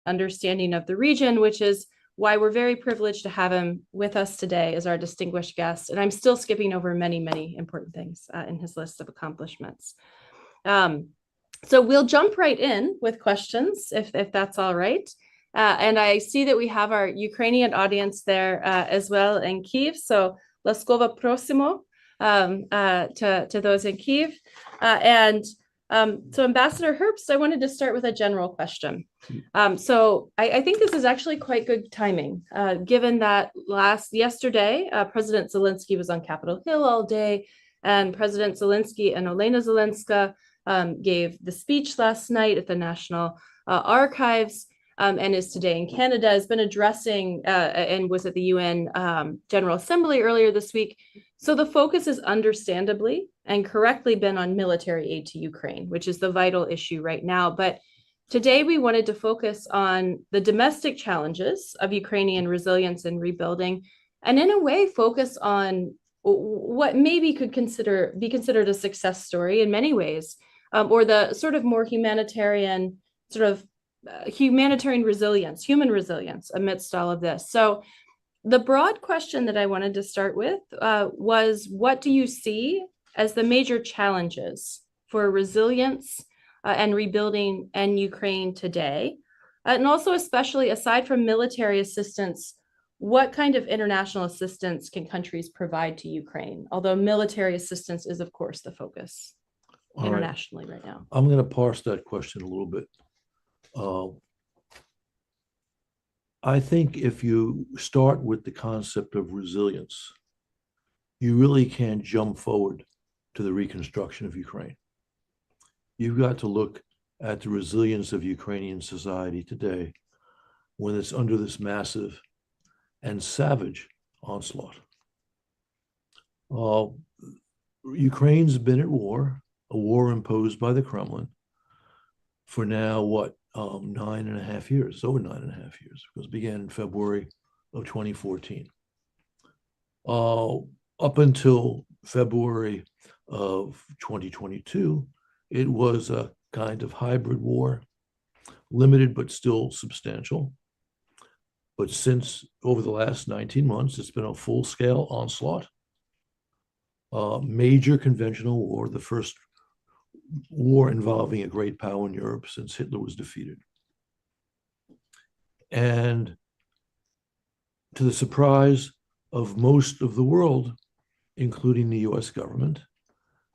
understanding of the region, which is why we're very privileged to have him with us today as our distinguished guest. And I'm still skipping over many, many important things in his list of accomplishments. So we'll jump right in with questions, if that's all right. And I see that we have our Ukrainian audience there as well in Kyiv. So Laskova prosimo to those in Kyiv. So Ambassador Gherбst, I wanted to start with a general question. So I think this is actually quite good timing, given that yesterday, President Zelensky was on Capitol Hill all day, and President Zelensky and Olena Zelenska gave the speech last night at the National Archives, and is today in Canada, has been addressing and was at the UN General Assembly earlier this week. So the focus is understandably and correctly been on military aid to Ukraine, which is the vital issue right now. But today we wanted to focus on the domestic challenges of Ukrainian resilience and rebuilding, and in a way focus on what maybe could be considered a success story in many ways, or the sort of more humanitarian resilience, human resilience amidst all of this. So the broad question that I wanted to start with was, what do you see as the major challenges for resilience and rebuilding in Ukraine today? And also, especially aside from military assistance, what kind of international assistance can countries provide to Ukraine? Although military assistance is, of course, the focus internationally right now. I'm going to parse that question a little bit. I think if you start with the concept of resilience, you really can't jump forward to the reconstruction of Ukraine. You've got to look at the resilience of Ukrainian society today when it's under this massive and savage onslaught. Ukraine's been at war, a war imposed by the Kremlin, for now, 9.5 years, over 9.5 years, because it began in February of 2014. Up until February of 2022, it was a kind of hybrid war, limited but still substantial. But since over the last 19 months, it's been a full-scale onslaught, major conventional war, the first war involving a great power in Europe since Hitler was defeated. And to the surprise of most of the world, including the US government,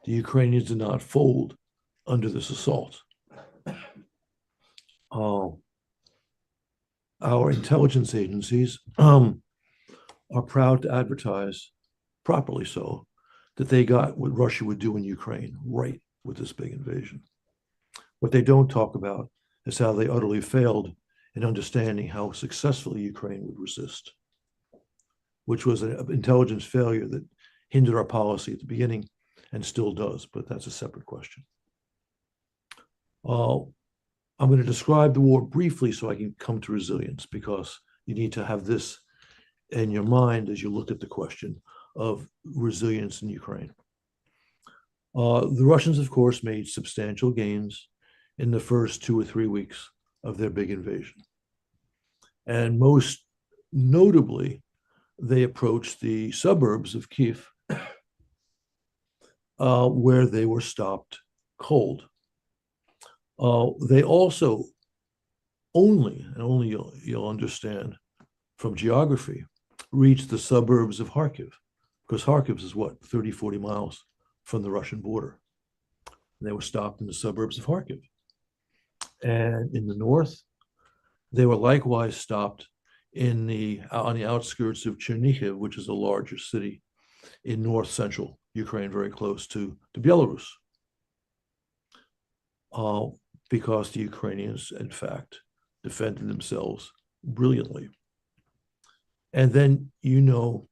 the Ukrainians did not fold under this assault. Our intelligence agencies are proud to advertise, properly so, that they got what Russia would do in Ukraine right with this big invasion. What they don't talk about is how they utterly failed in understanding how successfully Ukraine would resist, which was an intelligence failure that hindered our policy at the beginning and still does, but that's a separate question. I'm going to describe the war briefly so I can come to resilience, because you need to have this in your mind as you look at the question of resilience in Ukraine. The Russians, of course, made substantial gains in the first 2 or 3 weeks of their big invasion. And most notably, they approached the suburbs of Kyiv, where they were stopped cold. They also only you'll understand from geography, reached the suburbs of Kharkiv, because Kharkiv is what, 30, 40 miles from the Russian border. And they were stopped in the suburbs of Kharkiv. And in the north, they were likewise stopped on the outskirts of Chernihiv, which is a larger city in north central Ukraine, very close to Belarus, because the Ukrainians, in fact, defended themselves brilliantly. And then, the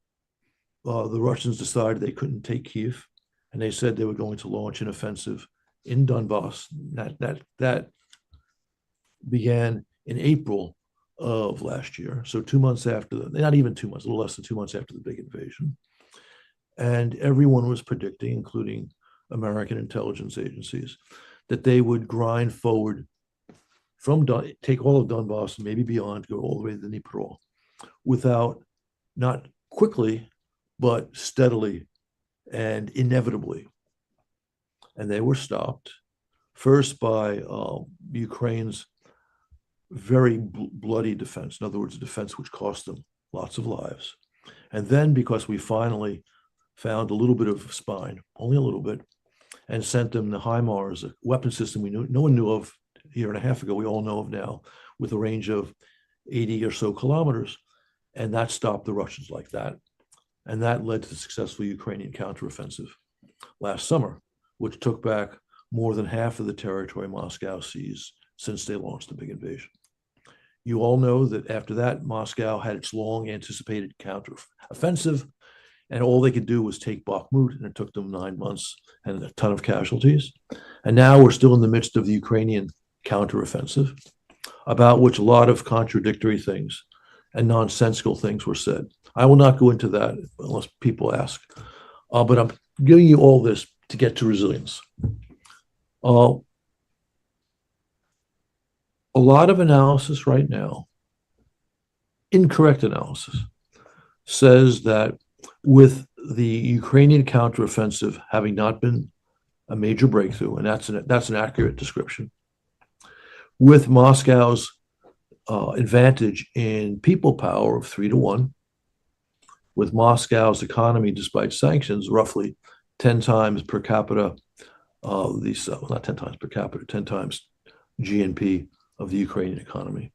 Russians decided they couldn't take Kyiv, and they said they were going to launch an offensive in Donbass. That began in April of last year. So 2 months after, not even 2 months, a little less than 2 months after the big invasion. And everyone was predicting, including American intelligence agencies, that they would grind forward take all of Donbass and maybe beyond, go all the way to the Dnipro, without, not quickly, but steadily and inevitably. And they were stopped first by Ukraine's very bloody defense. In other words, a defense which cost them lots of lives. And then because we finally found a little bit of spine, only a little bit, and sent them the HIMARS, a weapon system no one knew of a year and a half ago, we all know of now, with a range of 80 or so kilometers. And that stopped the Russians like that. And that led to the successful Ukrainian counteroffensive last summer, which took back more than half of the territory Moscow seized since they launched the big invasion. You all know that after that, Moscow had its long anticipated counteroffensive, and all they could do was take Bakhmut, and it took them 9 months and a ton of casualties. And now we're still in the midst of the Ukrainian counteroffensive, about which a lot of contradictory things and nonsensical things were said. I will not go into that unless people ask, but I'm giving you all this to get to resilience. A lot of analysis right now, incorrect analysis, says that with the Ukrainian counteroffensive having not been a major breakthrough, and that's an accurate description, with Moscow's advantage in people power of 3-1, with Moscow's economy, despite sanctions, roughly 10 times per capita, not 10 times per capita, 10 times GNP of the Ukrainian economy.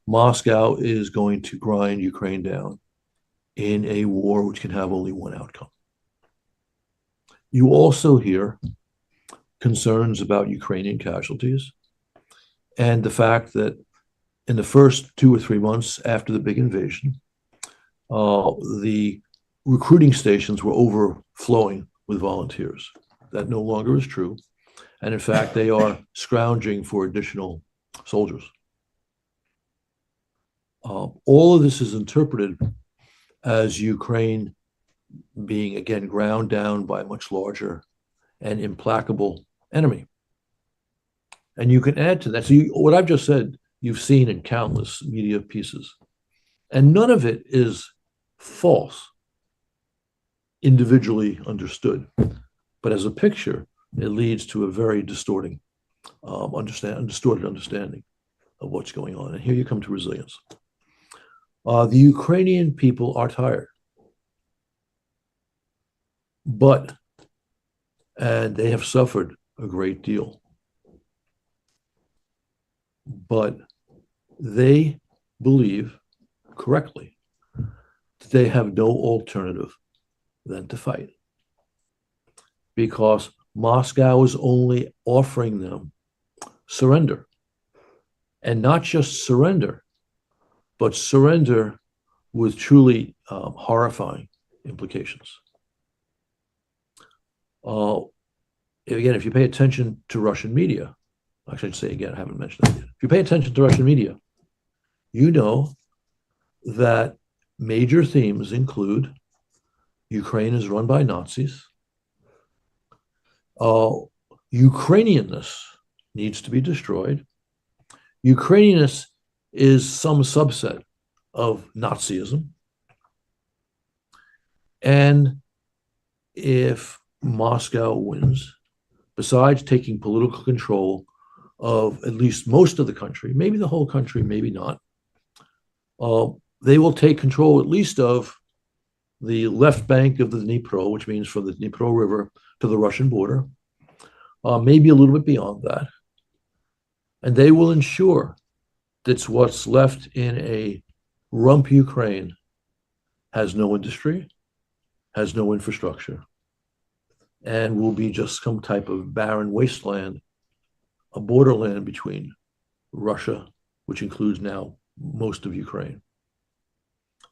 Moscow is going to grind Ukraine down in a war which can have only one outcome. You also hear concerns about Ukrainian casualties and the fact that in the first 2 or 3 months after the big invasion, the recruiting stations were overflowing with volunteers. That no longer is true. And in fact, they are scrounging for additional soldiers. All of this is interpreted as Ukraine being, again, ground down by a much larger and implacable enemy. And you can add to that. So what I've just said, you've seen in countless media pieces. And none of it is false, individually understood. But as a picture, it leads to a very distorted understanding of what's going on. And here you come to resilience. The Ukrainian people are tired, and they have suffered a great deal. But they believe correctly that they have no alternative than to fight, because Moscow is only offering them surrender, and not just surrender, but surrender with truly horrifying implications. Again, if you pay attention to Russian media, actually, I'd say again, I haven't mentioned that yet. If you pay attention to Russian media, you know that major themes include Ukraine is run by Nazis, Ukrainianness needs to be destroyed, Ukrainianness is some subset of Nazism, and if Moscow wins, besides taking political control of at least most of the country, maybe the whole country, maybe not, they will take control at least of the left bank of the Dnipro, which means from the Dnipro River to the Russian border, maybe a little bit beyond that. And they will ensure that what's left in a rump Ukraine has no industry, has no infrastructure, and will be just some type of barren wasteland, a borderland between Russia, which includes now most of Ukraine,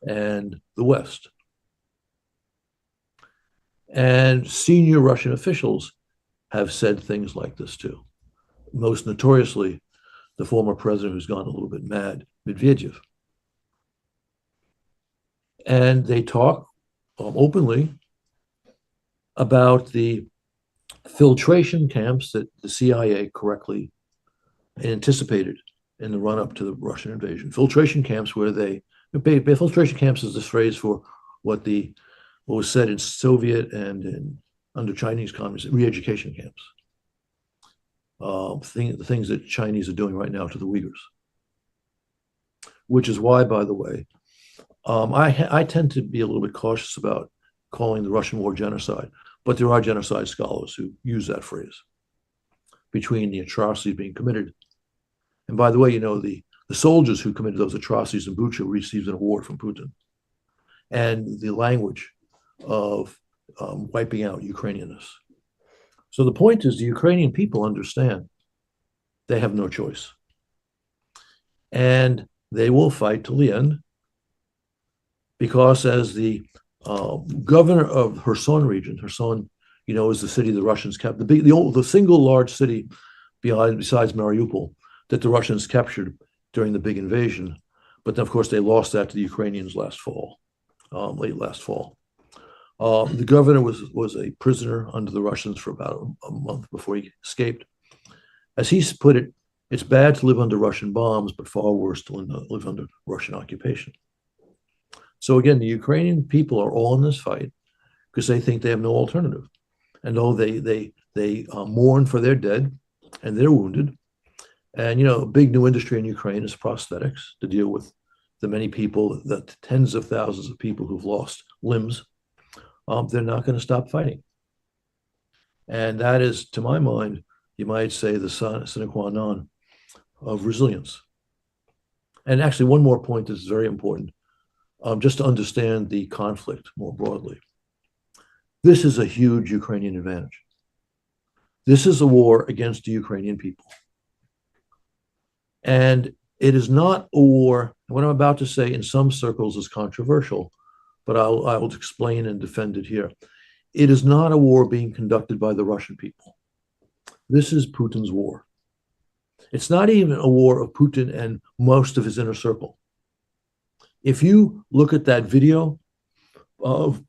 and the West. And senior Russian officials have said things like this too. Most notoriously, the former president who's gone a little bit mad, Medvedev. And they talk openly about the filtration camps that the CIA correctly anticipated in the run-up to the Russian invasion. Filtration camps where filtration camps is this phrase for what was said in Soviet and under Chinese communism, re-education camps. The things that Chinese are doing right now to the Uyghurs. Which is why, by the way, I tend to be a little bit cautious about calling the Russian war genocide, but there are genocide scholars who use that phrase between the atrocities being committed. And by the way, the soldiers who committed those atrocities in Bucha received an award from Putin. And the language of wiping out Ukrainianness. So the point is the Ukrainian people understand they have no choice. And they will fight till the end because as the governor of Kherson region, Kherson, is the city the Russians kept, the single large city besides Mariupol that the Russians captured during the big invasion. But then, of course, they lost that to the Ukrainians last fall, late last fall. The governor was a prisoner under the Russians for about a month before he escaped. As he put it, it's bad to live under Russian bombs, but far worse to live under Russian occupation. So again, the Ukrainian people are all in this fight because they think they have no alternative. And though they mourn for their dead and their wounded, and a big new industry in Ukraine is prosthetics to deal with the many people, the tens of thousands of people who've lost limbs. They're not going to stop fighting. And that is, to my mind, you might say the sine qua non of resilience. And actually, one more point that's very important, just to understand the conflict more broadly. This is a huge Ukrainian advantage. This is a war against the Ukrainian people. And it is not a war, what I'm about to say in some circles is controversial, but I will explain and defend it here. It is not a war being conducted by the Russian people. This is Putin's war. It's not even a war of Putin and most of his inner circle. If you look at that video of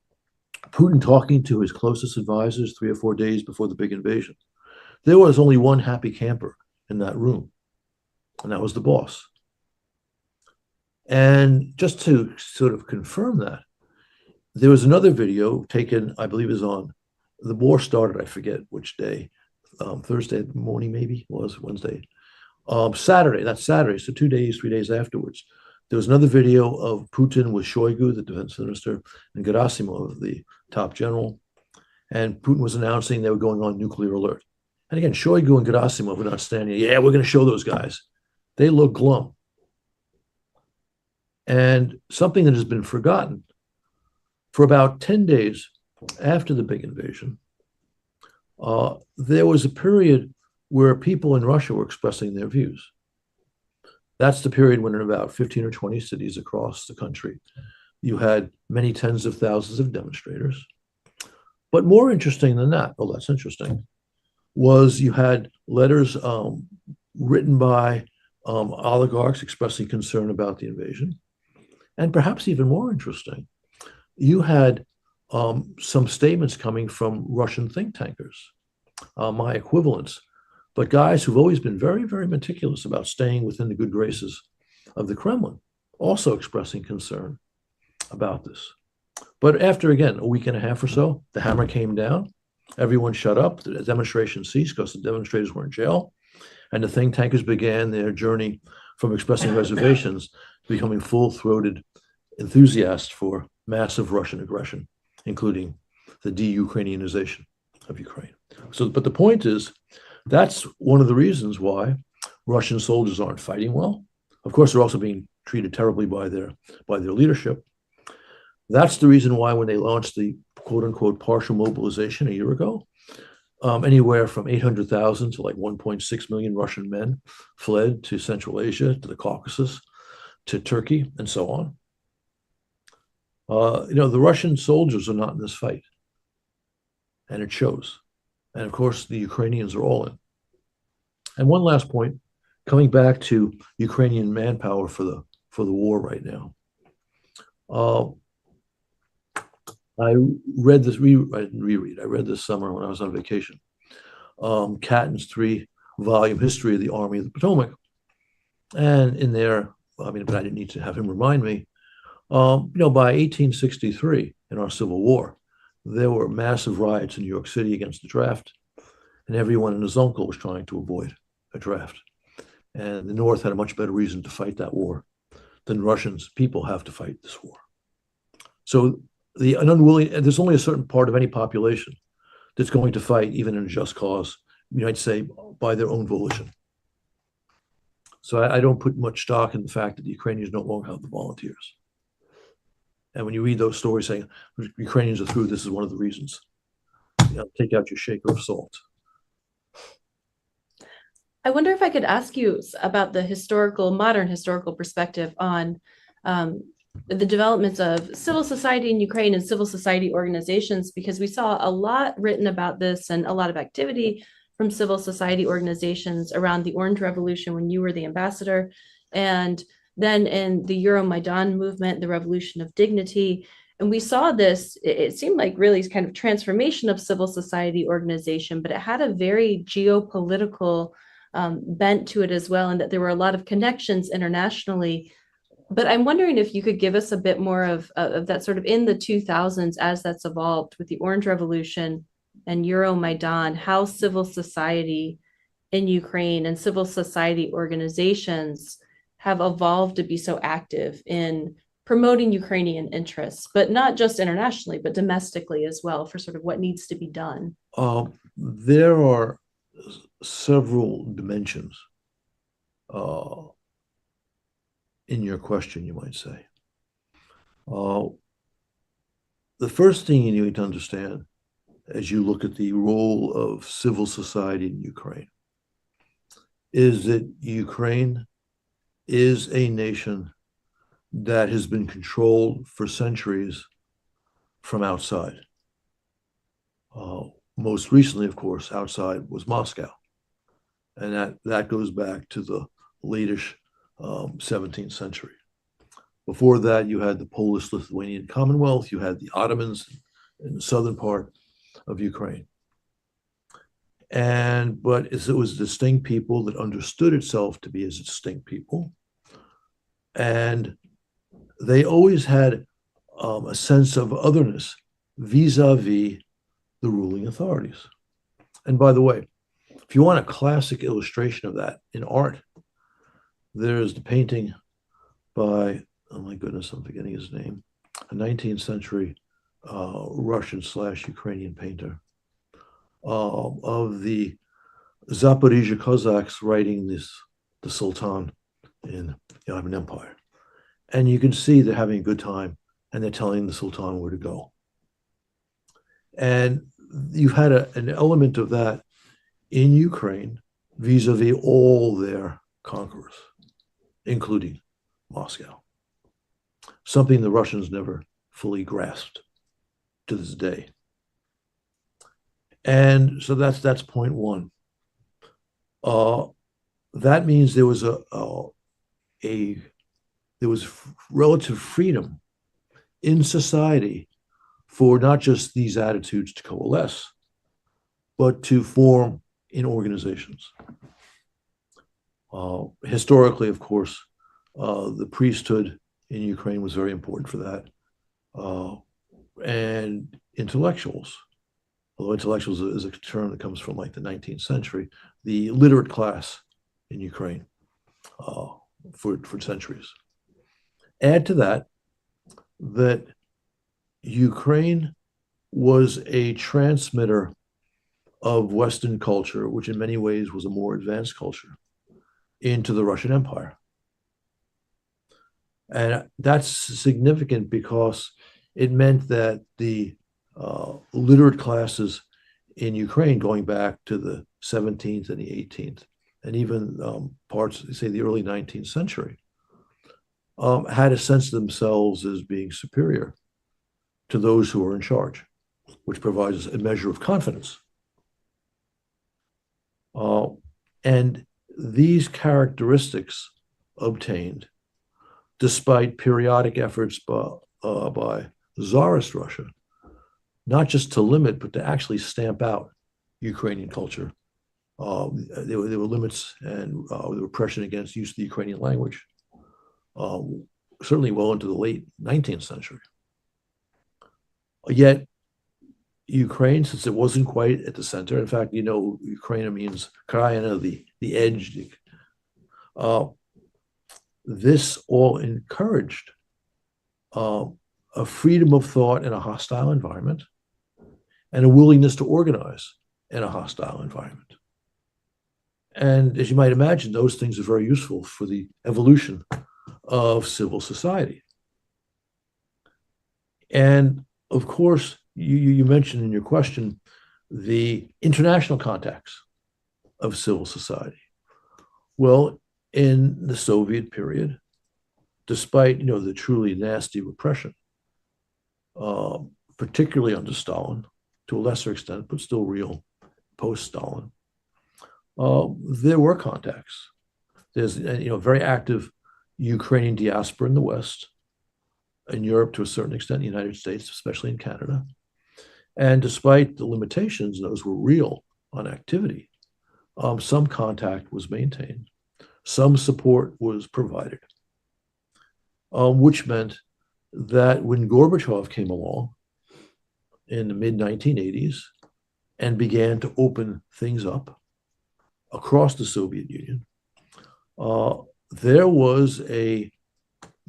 Putin talking to his closest advisors 3 or 4 days before the big invasion, there was only one happy camper in that room, and that was the boss. And just to sort of confirm that, there was another video taken, I believe is on, the war started, I forget which day, Thursday morning maybe, was Wednesday. That's Saturday, so 2 days, 3 days afterwards. There was another video of Putin with Shoigu, the defense minister, and Gerasimov, the top general. And Putin was announcing they were going on nuclear alert. And again, Shoigu and Gerasimov were not standing, yeah, we're going to show those guys. They look glum. And something that has been forgotten, for about 10 days after the big invasion, there was a period where people in Russia were expressing their views. That's the period when in about 15 or 20 cities across the country, you had many tens of thousands of demonstrators. But more interesting than that, oh, that's interesting, was you had letters written by oligarchs expressing concern about the invasion. And perhaps even more interesting, you had some statements coming from Russian think tankers, my equivalents, but guys who've always been very, very meticulous about staying within the good graces of the Kremlin, also expressing concern about this. But after, again, a week and a half or so, the hammer came down, everyone shut up, the demonstration ceased because the demonstrators were in jail, and the think tankers began their journey from expressing reservations to becoming full-throated enthusiasts for massive Russian aggression, including the de-Ukrainianization of Ukraine. So, but the point is, that's one of the reasons why Russian soldiers aren't fighting well. Of course, they're also being treated terribly by their leadership. That's the reason why when they launched the quote-unquote partial mobilization a year ago, anywhere from 800,000 to like 1.6 million Russian men fled to Central Asia, to the Caucasus, to Turkey, and so on. The Russian soldiers are not in this fight, and it shows. And of course, the Ukrainians are all in. And one last point, coming back to Ukrainian manpower for the war right now. I read this, I read this summer when I was on vacation, Catton's 3 volume history of the Army of the Potomac. And in there, I mean, but I didn't need to have him remind me, by 1863, in our Civil War, there were massive riots in New York City against the draft, and everyone and his uncle was trying to avoid a draft. And the North had a much better reason to fight that war than Russians, people have to fight this war. So there's only a certain part of any population that's going to fight, even in a just cause, you might say, by their own volition. So I don't put much stock in the fact that the Ukrainians no longer have the volunteers. And when you read those stories saying Ukrainians are through, this is one of the reasons. Take out your shaker of salt. I wonder if I could ask you about the modern historical perspective on the developments of civil society in Ukraine and civil society organizations, because we saw a lot written about this and a lot of activity from civil society organizations around the Orange Revolution when you were the ambassador, and then in the Euromaidan movement, the Revolution of Dignity. And we saw this, it seemed like really kind of transformation of civil society organization, but it had a very geopolitical bent to it as well, and that there were a lot of connections internationally. But I'm wondering if you could give us a bit more of that sort of in the 2000s as that's evolved with the Orange Revolution and Euromaidan, how civil society in Ukraine and civil society organizations have evolved to be so active in promoting Ukrainian interests, but not just internationally, but domestically as well, for sort of what needs to be done. There are several dimensions in your question, you might say. The first thing you need to understand as you look at the role of civil society in Ukraine is that Ukraine is a nation that has been controlled for centuries from outside. Most recently, of course, outside was Moscow. And that goes back to the latest 17th century. Before that, you had the Polish-Lithuanian Commonwealth, you had the Ottomans in the southern part of Ukraine. But it was distinct people that understood itself to be as distinct people. And they always had a sense of otherness vis-a-vis the ruling authorities. And by the way, if you want a classic illustration of that in art, there's the painting by, oh my goodness, I'm forgetting his name, a 19th century Russian/Ukrainian painter of the Zaporizhia Cossacks riding the Sultan in the Ottoman Empire. And you can see they're having a good time and they're telling the Sultan where to go. And you've had an element of that in Ukraine vis-a-vis all their conquerors, including Moscow. Something the Russians never fully grasped to this day. And so that's point one. That means there was there was relative freedom in society for not just these attitudes to coalesce, but to form in organizations. Historically, of course, the priesthood in Ukraine was very important for that. And intellectuals, although intellectuals is a term that comes from like the 19th century, the literate class in Ukraine for centuries. Add to that Ukraine was a transmitter of Western culture, which in many ways was a more advanced culture, into the Russian Empire. And that's significant because it meant that the literate classes in Ukraine, going back to the 17th and the 18th, and even parts, say, the early 19th century, had a sense of themselves as being superior to those who were in charge, which provides a measure of confidence. And these characteristics obtained despite periodic efforts by Tsarist Russia, not just to limit, but to actually stamp out Ukrainian culture There were limits and the repression against use of the Ukrainian language, certainly well into the late 19th century. Yet, Ukraine, since it wasn't quite at the center, in fact, Ukraine means krayina, the edge. This all encouraged a freedom of thought in a hostile environment and a willingness to organize in a hostile environment. And as you might imagine, those things are very useful for the evolution of civil society. And of course, you mentioned in your question the international contacts of civil society. Well, in the Soviet period, despite the truly nasty repression, particularly under Stalin, to a lesser extent, but still real post-Stalin, there were contacts. There's very active Ukrainian diaspora in the West, in Europe to a certain extent, the United States, especially in Canada. And despite the limitations, those were real on activity, some contact was maintained, some support was provided, which meant that when Gorbachev came along in the mid-1980s and began to open things up across the Soviet Union, there was a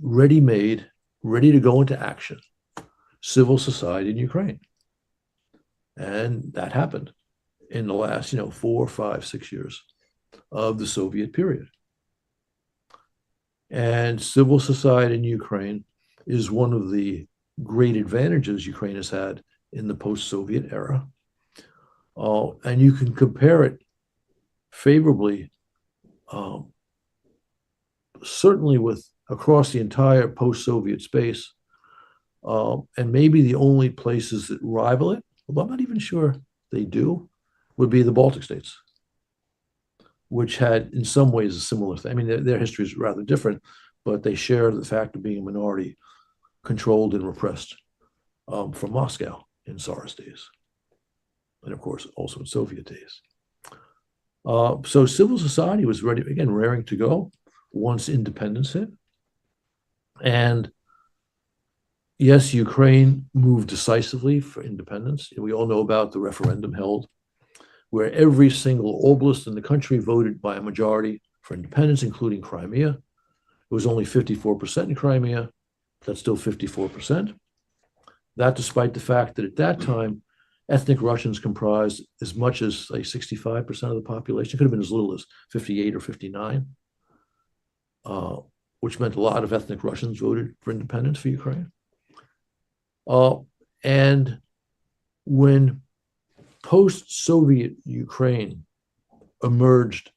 ready-made, ready to go into action civil society in Ukraine. And that happened in the last, 4, 5, 6 years of the Soviet period. And civil society in Ukraine is one of the great advantages Ukraine has had in the post-Soviet era. And you can compare it favorably, certainly with across the entire post-Soviet space, and maybe the only places that rival it, although I'm not even sure they do, would be the Baltic states, which had in some ways a similar thing. I mean, their history is rather different, but they share the fact of being a minority controlled and repressed from Moscow in Tsarist days, and of course also in Soviet days. So civil society was ready, again, raring to go once independence hit. And yes, Ukraine moved decisively for independence. We all know about the referendum held where every single oblast in the country voted by a majority for independence, including Crimea. It was only 54% in Crimea, but that's still 54%. That despite the fact that at that time, ethnic Russians comprised as much as like 65% of the population. It could have been as little as 58 or 59, which meant a lot of ethnic Russians voted for independence for Ukraine. And when post-Soviet Ukraine emerged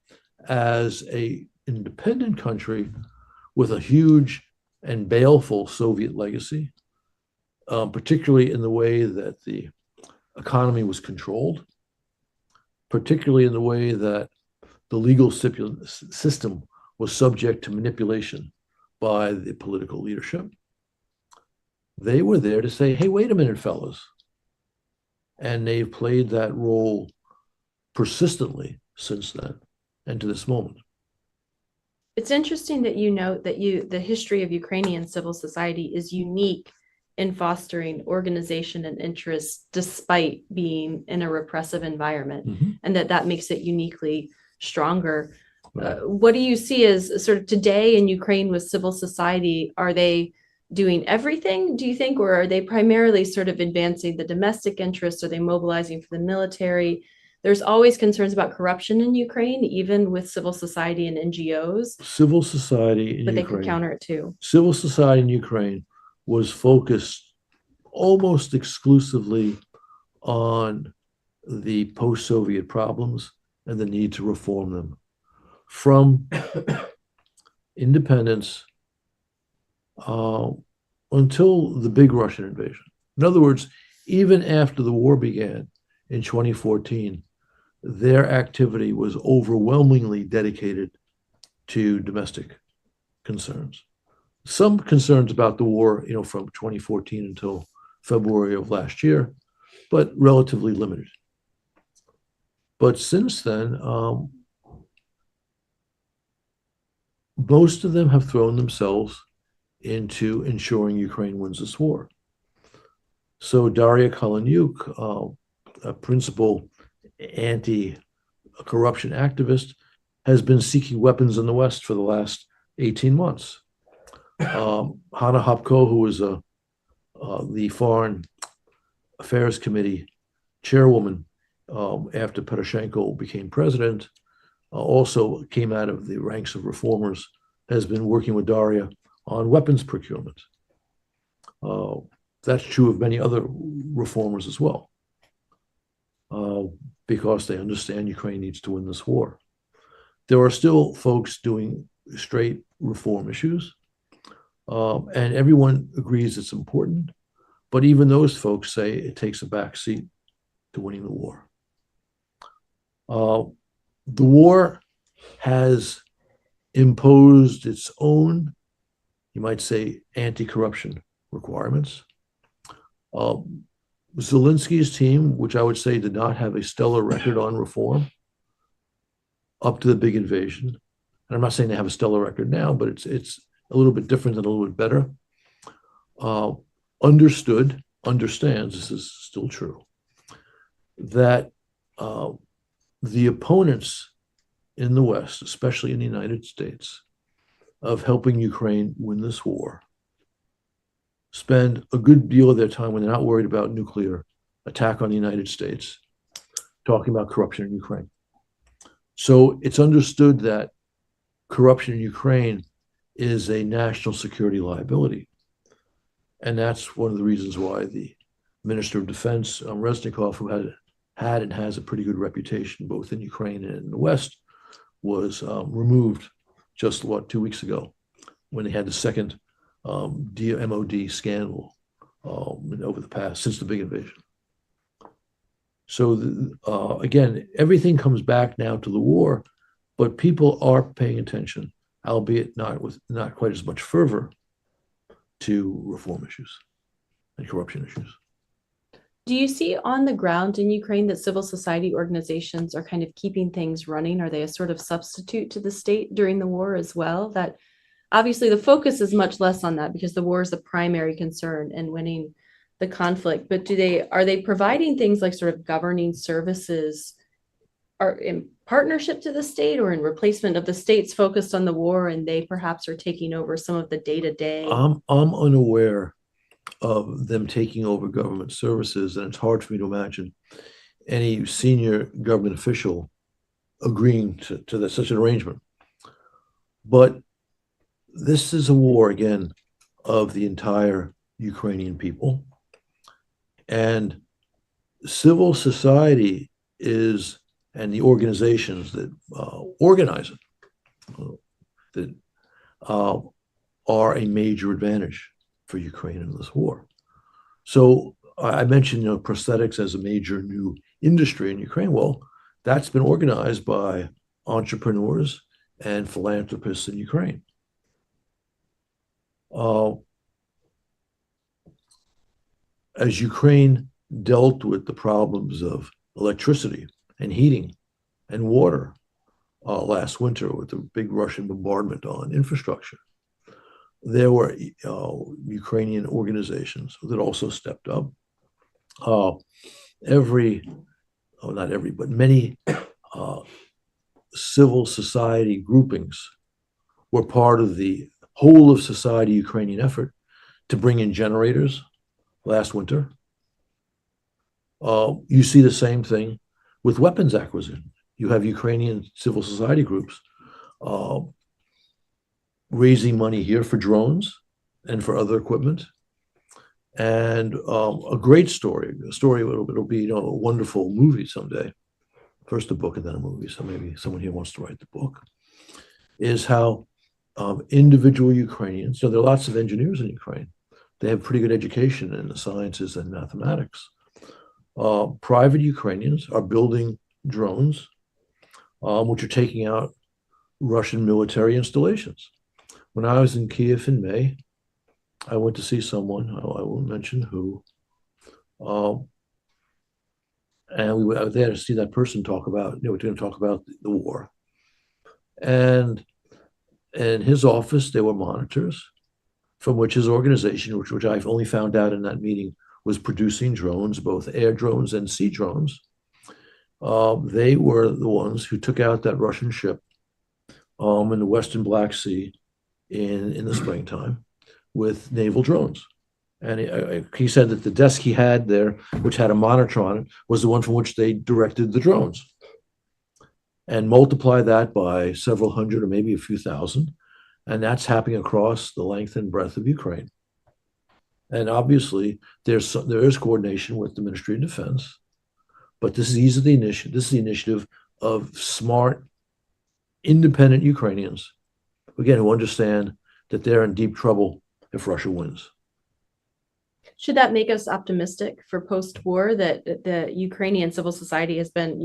as an independent country with a huge and baleful Soviet legacy, particularly in the way that the economy was controlled, particularly in the way that the legal system was subject to manipulation by the political leadership, they were there to say, hey, wait a minute, fellas. And they've played that role persistently since then and to this moment. It's interesting that you note that the history of Ukrainian civil society is unique in fostering organization and interest despite being in a repressive environment, and that makes it uniquely stronger. Right. What do you see as sort of today in Ukraine with civil society? Are they doing everything, do you think, or are they primarily sort of advancing the domestic interests? Are they mobilizing for the military? There's always concerns about corruption in Ukraine, even with civil society and NGOs. Civil society in but Ukraine, they could counter it too. Civil society in Ukraine was focused almost exclusively on the post-Soviet problems and the need to reform them. From independence until the big Russian invasion. In other words, even after the war began in 2014, their activity was overwhelmingly dedicated to domestic concerns. Some concerns about the war, from 2014 until February of last year, but relatively limited. But since then, most of them have thrown themselves into ensuring Ukraine wins this war. So Daria Kaleniuk, a principal anti-corruption activist, has been seeking weapons in the West for the last 18 months. Hannah Hopko, who was the Foreign Affairs Committee chairwoman after Poroshenko became president, also came out of the ranks of reformers, has been working with Daria on weapons procurement. That's true of many other reformers as well, because they understand Ukraine needs to win this war. There are still folks doing straight reform issues, and everyone agrees it's important, but even those folks say it takes a backseat to winning the war. The war has imposed its own, you might say, anti-corruption requirements. Zelensky's team, which I would say did not have a stellar record on reform up to the big invasion, and I'm not saying they have a stellar record now, but it's a little bit different and a little bit better, understands, this is still true, that the opponents in the West, especially in the United States, of helping Ukraine win this war, spend a good deal of their time, when they're not worried about nuclear attack on the United States, talking about corruption in Ukraine. So it's understood that corruption in Ukraine is a national security liability. And that's one of the reasons why the Minister of Defense, Reznikov, who had and has a pretty good reputation both in Ukraine and in the West, was removed just, 2 weeks ago, when they had the second MOD scandal over the past, since the big invasion. So again, everything comes back now to the war, but people are paying attention, albeit not quite as much fervor, to reform issues and corruption issues. Do you see on the ground in Ukraine that civil society organizations are kind of keeping things running? Are they a sort of substitute to the state during the war as well? That obviously the focus is much less on that because the war is the primary concern in winning the conflict. But are they providing things like sort of governing services are in partnership to the state or in replacement of the state's focused on the war, and they perhaps are taking over some of the day-to-day? I'm unaware of them taking over government services, and it's hard for me to imagine any senior government official agreeing to such an arrangement. But this is a war, again, of the entire Ukrainian people. And civil society is, and the organizations that organize it, that are a major advantage for Ukraine in this war. So I mentioned, prosthetics as a major new industry in Ukraine. Well, that's been organized by entrepreneurs and philanthropists in Ukraine. As Ukraine dealt with the problems of electricity and heating and water last winter with the big Russian bombardment on infrastructure, there were Ukrainian organizations that also stepped up. Not every, but many civil society groupings were part of the whole of society Ukrainian effort to bring in generators last winter. You see the same thing with weapons acquisition. You have Ukrainian civil society groups raising money here for drones and for other equipment. And a great story, it'll be a wonderful movie someday, first a book and then a movie, so maybe someone here wants to write the book, is how individual Ukrainians, there are lots of engineers in Ukraine, they have pretty good education in the sciences and mathematics. Private Ukrainians are building drones, which are taking out Russian military installations. When I was in Kiev in May, I went to see someone, I won't mention who, And we were there to see that person talk about, we're going to talk about the war. And in his office, there were monitors from which his organization, which I've only found out in that meeting, was producing drones, both air drones and sea drones. They were the ones who took out that Russian ship in the Western Black Sea in the springtime with naval drones. And he said that the desk he had there, which had a monitor on it, was the one from which they directed the drones. And multiply that by several hundred or maybe a few thousand, and that's happening across the length and breadth of Ukraine. And obviously, there is coordination with the Ministry of Defense, but this is the initiative of smart, independent Ukrainians, again, who understand that they're in deep trouble if Russia wins. Should that make us optimistic for post-war that the Ukrainian civil society has been,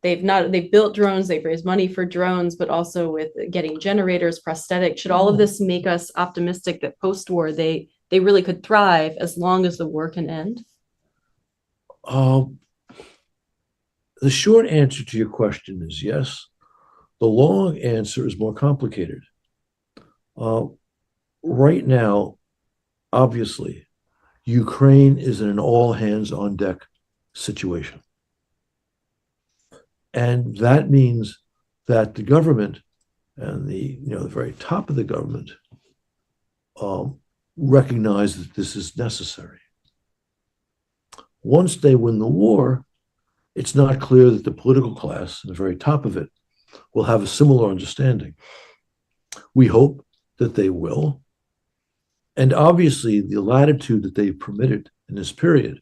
they've built drones, they've raised money for drones, but also with getting generators, prosthetics. Should all of this make us optimistic that post-war they really could thrive as long as the war can end? The short answer to your question is yes. The long answer is more complicated. Right now, obviously, Ukraine is in an all-hands-on-deck situation. And that means that the government and the very top of the government recognize that this is necessary. Once they win the war, it's not clear that the political class, the very top of it, will have a similar understanding. We hope that they will. And obviously, the latitude that they've permitted in this period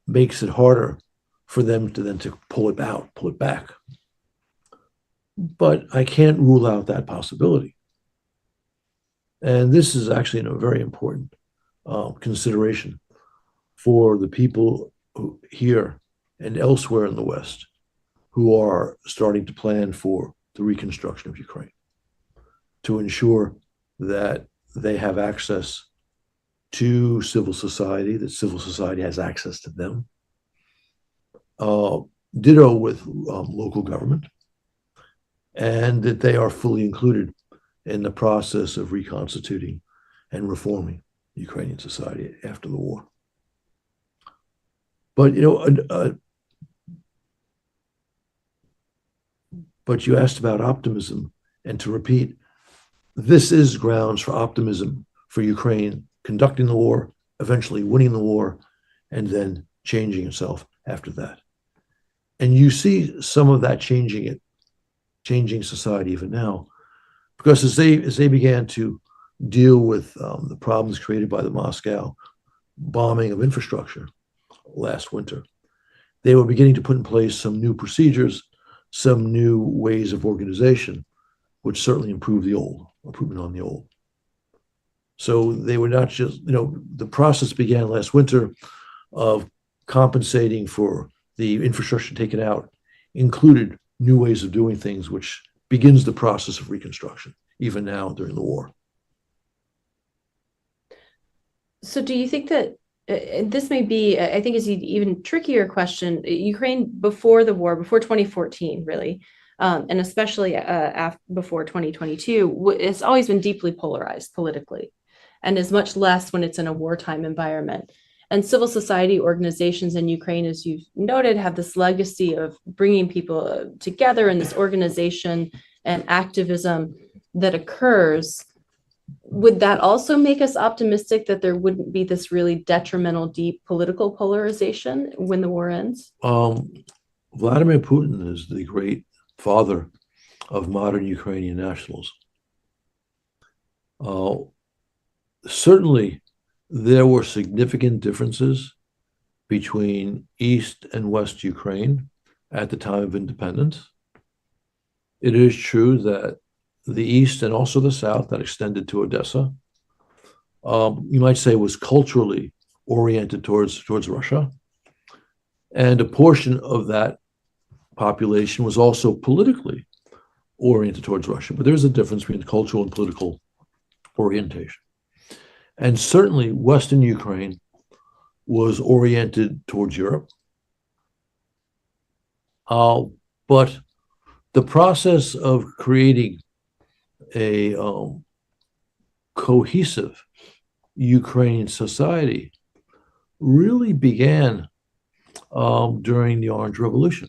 makes it harder for them to then to pull it back. But I can't rule out that possibility. And this is actually a very important consideration for the people here and elsewhere in the West who are starting to plan for the reconstruction of Ukraine, to ensure that they have access to civil society, that civil society has access to them. Ditto with local government, and that they are fully included in the process of reconstituting and reforming Ukrainian society after the war. But but you asked about optimism, and to repeat, this is grounds for optimism for Ukraine conducting the war, eventually winning the war, and then changing itself after that. And you see some of that changing society even now, because as they began to deal with the problems created by the Moscow bombing of infrastructure last winter, they were beginning to put in place some new procedures, some new ways of organization, which certainly improvement on the old. So they were not just, the process began last winter of compensating for the infrastructure taken out, included new ways of doing things, which begins the process of reconstruction, even now during the war. So do you think that this may be, I think is an even trickier question, Ukraine before the war, before 2014, really, and especially before 2022, it's always been deeply polarized politically, and is much less when it's in a wartime environment. And civil society organizations in Ukraine, as you've noted, have this legacy of bringing people together in this organization and activism that occurs. Would that also make us optimistic that there wouldn't be this really detrimental, deep political polarization when the war ends? Vladimir Putin is the great father of modern Ukrainian nationals. Certainly, there were significant differences between East and West Ukraine at the time of independence. It is true that the East and also the South that extended to Odessa, you might say, was culturally oriented towards Russia. And a portion of that population was also politically oriented towards Russia. But there's a difference between cultural and political orientation. And certainly Western Ukraine was oriented towards Europe. But the process of creating a cohesive Ukrainian society really began during the Orange Revolution.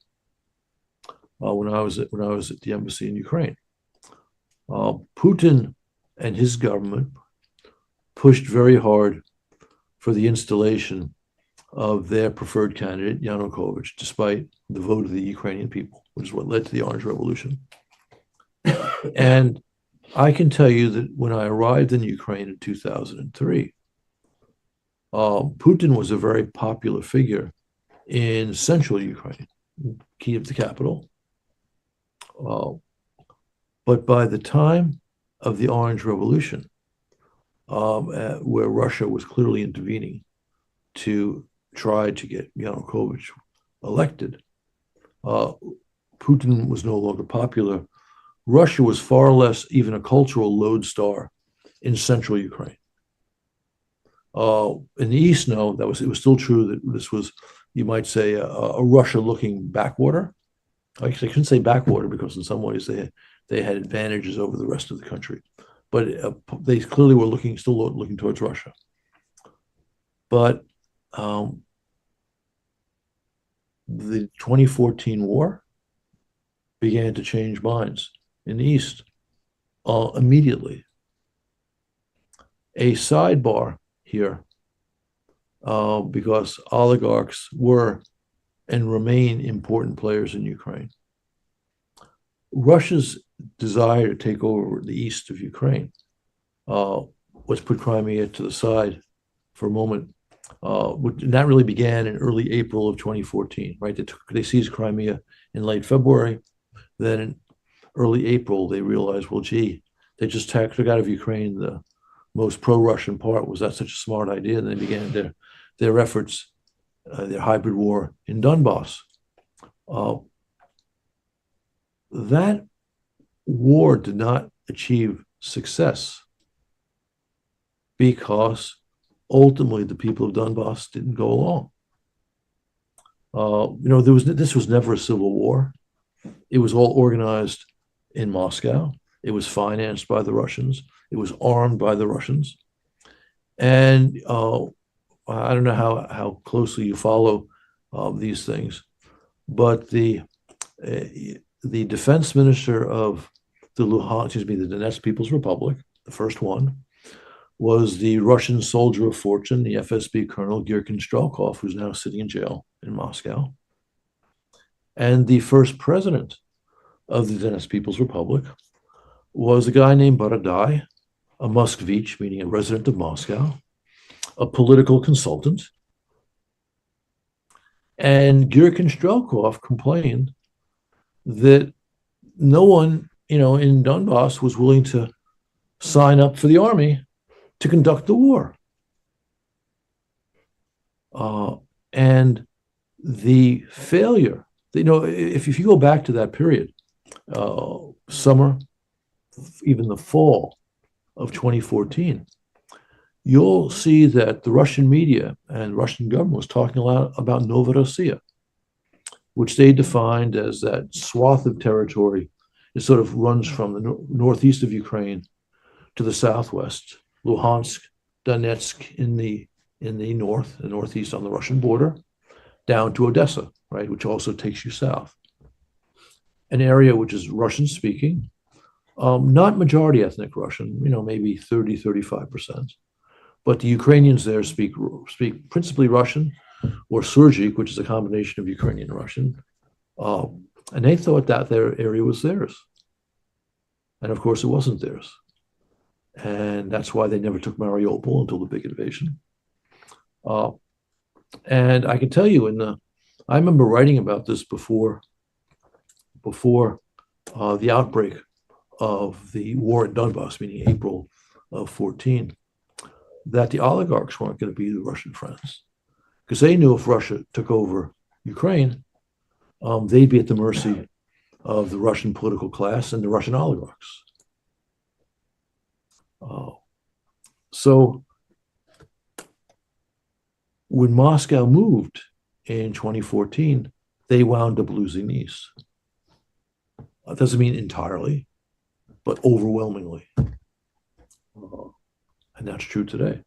When I was at the embassy in Ukraine, Putin and his government pushed very hard for the installation of their preferred candidate, Yanukovych, despite the vote of the Ukrainian people, which is what led to the Orange Revolution. And I can tell you that when I arrived in Ukraine in 2003, Putin was a very popular figure in central Ukraine, Kyiv, the capital. But by the time of the Orange Revolution, where Russia was clearly intervening to try to get Yanukovych elected, Putin was no longer popular. Russia was far less even a cultural lodestar in central Ukraine. In the East, no, it was still true that this was, you might say, a Russia-looking backwater. I shouldn't say backwater because in some ways they had advantages over the rest of the country, but they clearly were still looking towards Russia. But the 2014 war began to change minds in the East immediately. A sidebar here, because oligarchs were and remain important players in Ukraine. Russia's desire to take over the east of Ukraine, let's put Crimea to the side for a moment, and that really began in early April of 2014, right? They seized Crimea in late February. Then in early April, they realized, well, gee, they just took out of Ukraine the most pro-Russian part. Was that such a smart idea? And they began their efforts, their hybrid war in Donbass. That war did not achieve success because ultimately the people of Donbass didn't go along. This was never a civil war. It was all organized in Moscow. It was financed by the Russians. It was armed by the Russians. And I don't know how closely you follow these things, but the defense minister of the Donetsk People's Republic, the first one, was the Russian soldier of fortune, the FSB colonel Girkin Strelkov, who's now sitting in jail in Moscow. And the first president of the Donetsk People's Republic was a guy named Borodai, a Moskvich, meaning a resident of Moscow, a political consultant. And Girkin Strelkov complained that no one, in Donbass was willing to sign up for the army to conduct the war. And the failure, if you go back to that period, summer, even the fall of 2014, you'll see that the Russian media and Russian government was talking a lot about Novorossiya, which they defined as that swath of territory. It sort of runs from the northeast of Ukraine to the southwest, Luhansk, Donetsk in the north, the northeast on the Russian border, down to Odessa, right, which also takes you south. An area which is Russian-speaking, not majority ethnic Russian, maybe 30, 35%. But the Ukrainians there speak principally Russian or Surzhyk, which is a combination of Ukrainian and Russian. And they thought that their area was theirs. And of course, it wasn't theirs. And that's why they never took Mariupol until the big invasion. And I can tell you, I remember writing about this before the outbreak of the war in Donbass, meaning April of 14, that the oligarchs weren't going to be the Russian friends, because they knew if Russia took over Ukraine, they'd be at the mercy of the Russian political class and the Russian oligarchs. So when Moscow moved in 2014, they wound up losing these. That doesn't mean entirely, but overwhelmingly. And that's true today.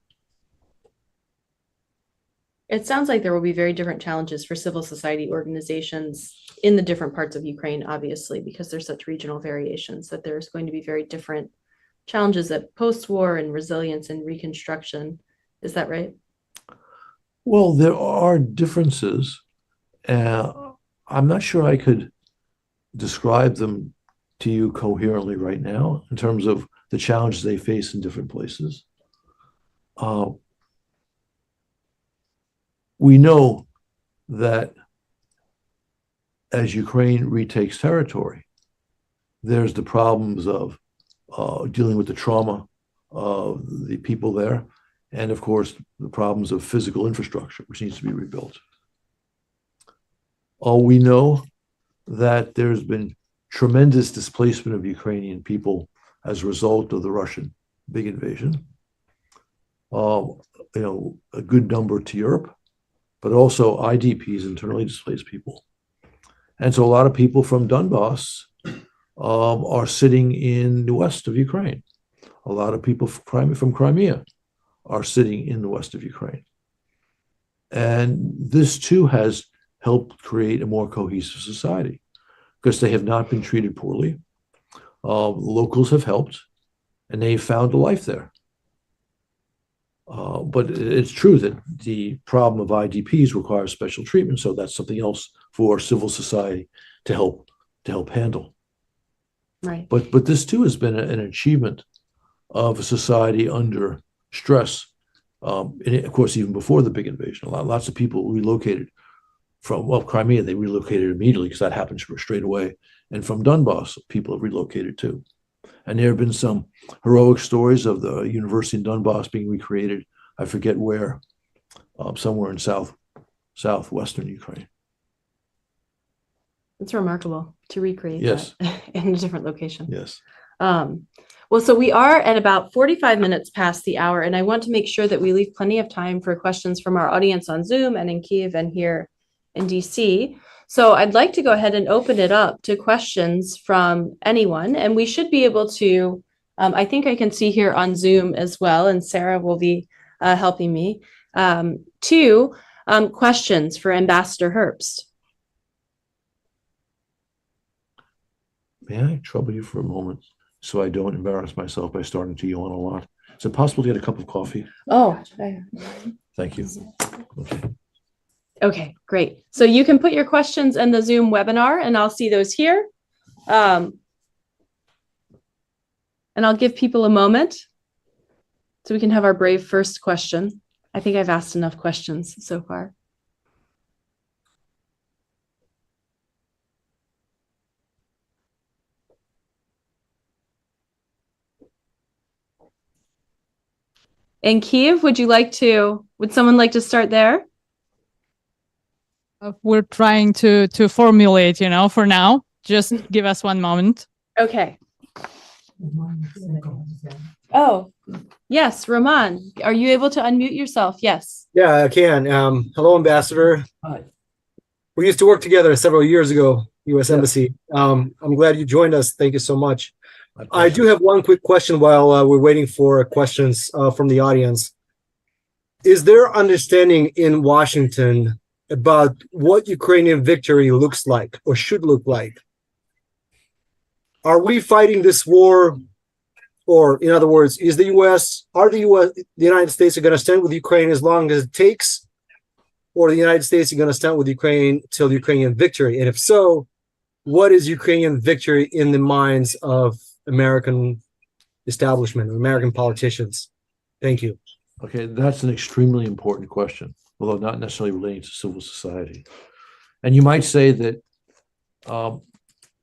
It sounds like there will be very different challenges for civil society organizations in the different parts of Ukraine, obviously, because there's such regional variations, that there's going to be very different challenges at post-war and resilience and reconstruction. Is that right? Well, there are differences. I'm not sure I could describe them to you coherently right now in terms of the challenges they face in different places. We know that as Ukraine retakes territory, there's the problems of dealing with the trauma of the people there, and of course, the problems of physical infrastructure, which needs to be rebuilt. We know that there's been tremendous displacement of Ukrainian people as a result of the Russian big invasion. A good number to Europe, but also IDPs, internally displaced people. And so a lot of people from Donbass are sitting in the west of Ukraine. A lot of people from Crimea are sitting in the west of Ukraine. And this too has helped create a more cohesive society because they have not been treated poorly. Locals have helped, and they've found a life there. But it's true that the problem of IDPs requires special treatment, so that's something else for civil society to help handle. Right. But this too has been an achievement of a society under stress. And of course, even before the big invasion, lots of people relocated from Crimea. They relocated immediately because that happened straight away. And from Donbass, people have relocated too. And there have been some heroic stories of the university in Donbass being recreated. I forget where, somewhere in southwestern Ukraine. It's remarkable to recreate Yes. that in a different location. Yes. Well, so we are at about 45 minutes past the hour, and I want to make sure that we leave plenty of time for questions from our audience on Zoom and in Kyiv and here in DC. So I'd like to go ahead and open it up to questions from anyone, and we should be able to, I think I can see here on Zoom as well, and Sarah will be helping me, 2 questions for Ambassador Herbst. May I trouble you for a moment so I don't embarrass myself by starting to yawn a lot? Is it possible to get a cup of coffee? Oh, Thank you. Okay. okay, great. So you can put your questions in the Zoom webinar, and I'll see those here. And I'll give people a moment so we can have our brave first question. I think I've asked enough questions so far. In Kyiv, would someone like to start there? We're trying to formulate, for now. Just give us one moment. Okay. Oh, yes, Roman, are you able to unmute yourself? Yes. Yeah, I can. Hello, Ambassador. Hi. We used to work together several years ago, U.S. Embassy. I'm glad you joined us. Thank you so much. I do have one quick question while we're waiting for questions from the audience. Is there understanding in Washington about what Ukrainian victory looks like or should look like? Are we fighting this war? Or in other words, the United States are going to stand with Ukraine as long as it takes? Or the United States are going to stand with Ukraine till the Ukrainian victory? And if so, what is Ukrainian victory in the minds of American establishment, American politicians? Thank you. Okay, that's an extremely important question, although not necessarily relating to civil society. And you might say that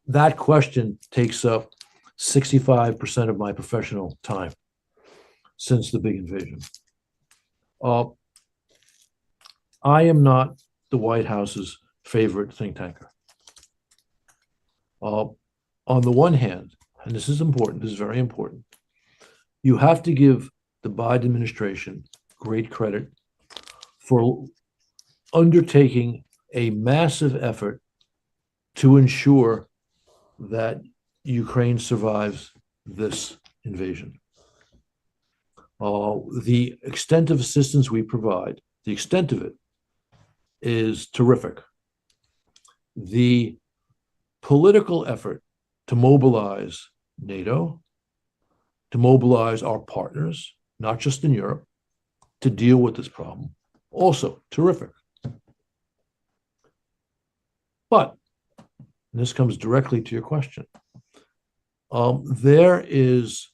that question takes up 65% of my professional time since the big invasion. I am not the White House's favorite think tanker. On the one hand, and this is important, this is very important, you have to give the Biden administration great credit for undertaking a massive effort to ensure that Ukraine survives this invasion. The extent of assistance we provide, the extent of it, is terrific. The political effort to mobilize NATO, to mobilize our partners, not just in Europe, to deal with this problem, also terrific. But, and this comes directly to your question, there is,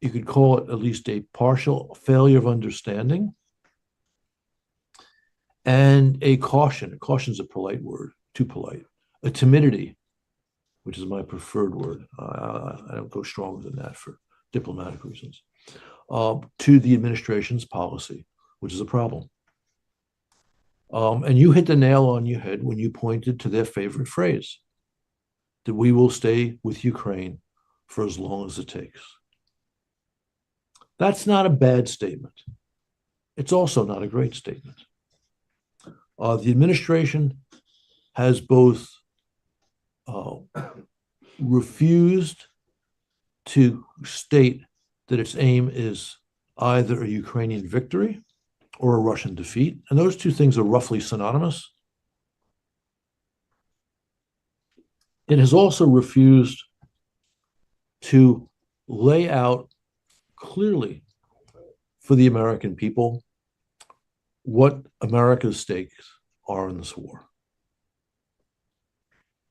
you could call it at least a partial failure of understanding and a caution. Caution is a polite word, too polite. A timidity, which is my preferred word. I don't go stronger than that for diplomatic reasons, to the administration's policy, which is a problem. And you hit the nail on your head when you pointed to their favorite phrase, that we will stay with Ukraine for as long as it takes. That's not a bad statement. It's also not a great statement. The administration has both refused to state that its aim is either a Ukrainian victory or a Russian defeat, and those two things are roughly synonymous. It has also refused to lay out clearly for the American people what America's stakes are in this war.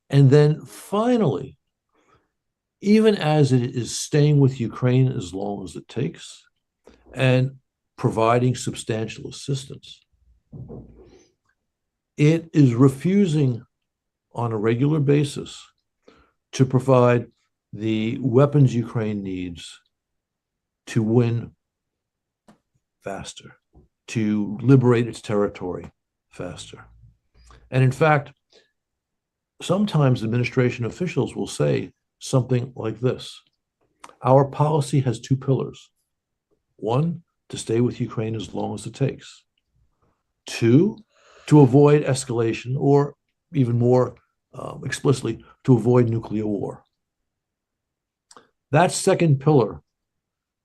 And then finally, even as it is staying with Ukraine as long as it takes and providing substantial assistance, it is refusing on a regular basis to provide the weapons Ukraine needs to win faster, to liberate its territory faster. And in fact, sometimes administration officials will say something like this: our policy has two pillars. One, to stay with Ukraine as long as it takes. Two, to avoid escalation, or even more explicitly, to avoid nuclear war. That second pillar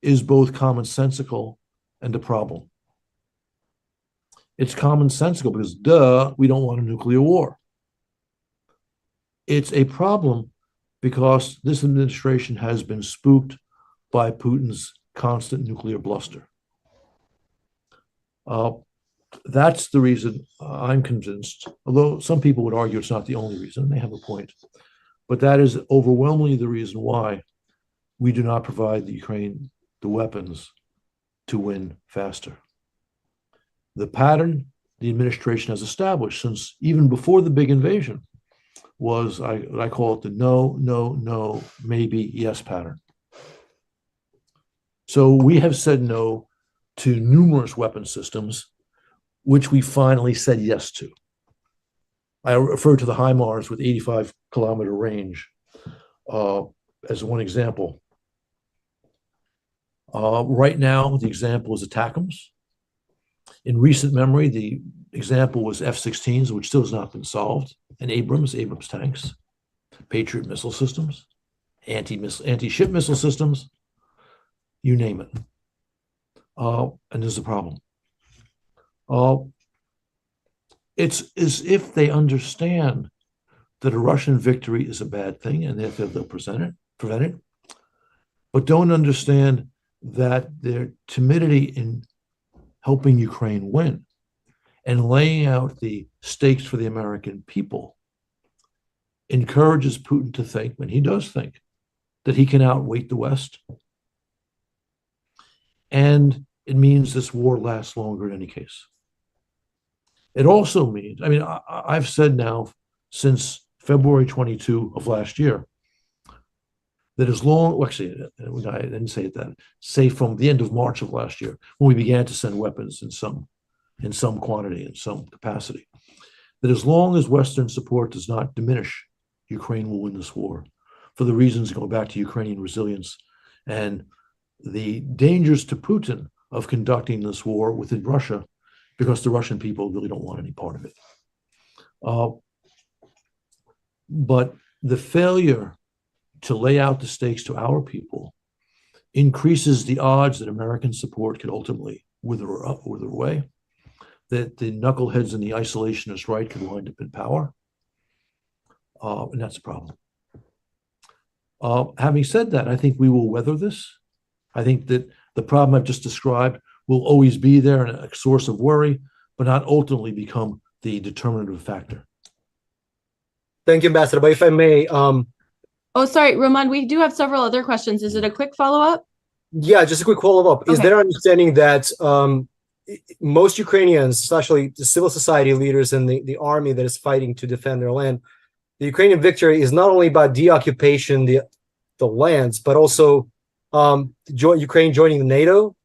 is both commonsensical and a problem. It's commonsensical because, duh, we don't want a nuclear war. It's a problem because this administration has been spooked by Putin's constant nuclear bluster. That's the reason I'm convinced, although some people would argue it's not the only reason, and they have a point, but that is overwhelmingly the reason why we do not provide the Ukraine the weapons to win faster. The pattern the administration has established since even before the big invasion was, I call it the no, no, no, maybe, yes pattern. So we have said no to numerous weapon systems, which we finally said yes to. I refer to the HIMARS with 85-kilometer range as one example. Right now, the example is ATACMS. In recent memory, the example was F-16s, which still has not been solved, and Abrams tanks, Patriot missile systems, anti-ship missile systems, you name it. And there's a problem. It's as if they understand that a Russian victory is a bad thing and therefore they'll prevent it, but don't understand that their timidity in helping Ukraine win and laying out the stakes for the American people encourages Putin to think, when he does think, that he can outweight the West. And it means this war lasts longer in any case. It also means, I mean, I've said now since February 22 of last year, that as long, well, actually, I didn't say it then, say from the end of March of last year, when we began to send weapons in some quantity, in some capacity, that as long as Western support does not diminish, Ukraine will win this war for the reasons going back to Ukrainian resilience and the dangers to Putin of conducting this war within Russia, because the Russian people really don't want any part of it. But the failure to lay out the stakes to our people increases the odds that American support could ultimately wither away, that the knuckleheads and the isolationist right could wind up in power. And that's a problem. Having said that, I think we will weather this. I think that the problem I've just described will always be there and a source of worry, but not ultimately become the determinative factor. Thank you, Ambassador. But if I may, Oh, sorry, Roman, we do have several other questions. Is it a quick follow-up? yeah, just a quick follow-up. Is Okay. there understanding that most Ukrainians, especially the civil society leaders and the army that is fighting to defend their land, the Ukrainian victory is not only about deoccupation, the lands, but also Ukraine joining the NATO,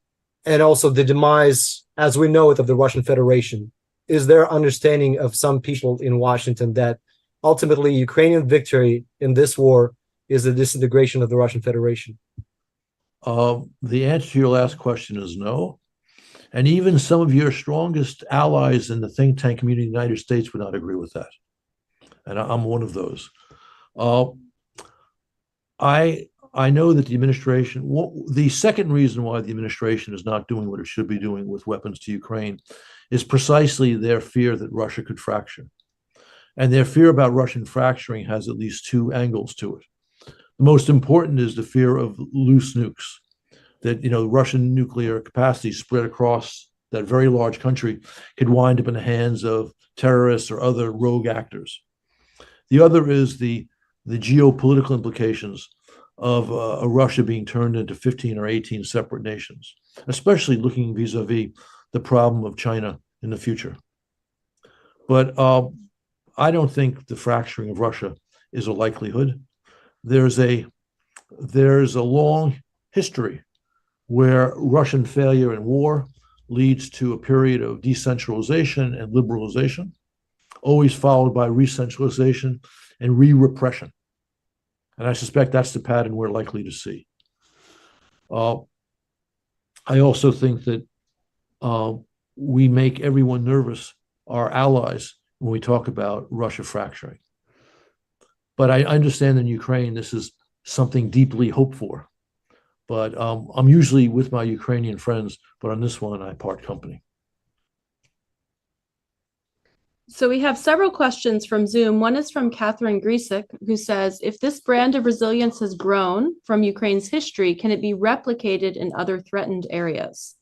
and also the demise, as we know it, of the Russian Federation. Is there understanding of some people in Washington that ultimately Ukrainian victory in this war is the disintegration of the Russian Federation? The answer to your last question is no. And even some of your strongest allies in the think tank community in the United States would not agree with that. And I'm one of those. I know that the administration, the second reason why the administration is not doing what it should be doing with weapons to Ukraine is precisely their fear that Russia could fracture. And their fear about Russian fracturing has at least two angles to it. The most important is the fear of loose nukes, that, you know, Russian nuclear capacity spread across that very large country could wind up in the hands of terrorists or other rogue actors. The other is the geopolitical implications of Russia being turned into 15 or 18 separate nations, especially looking vis-a-vis the problem of China in the future. But I don't think the fracturing of Russia is a likelihood. There's a long history where Russian failure in war leads to a period of decentralization and liberalization, always followed by re-centralization and re-repression. And I suspect that's the pattern we're likely to see. I also think that we make everyone nervous, our allies, when we talk about Russia fracturing. But I understand in Ukraine, this is something deeply hoped for. But I'm usually with my Ukrainian friends, but on this one, I part company. So we have several questions from Zoom. One is from Catherine Griesick, who says, if this brand of resilience has grown from Ukraine's history, can it be replicated in other threatened areas?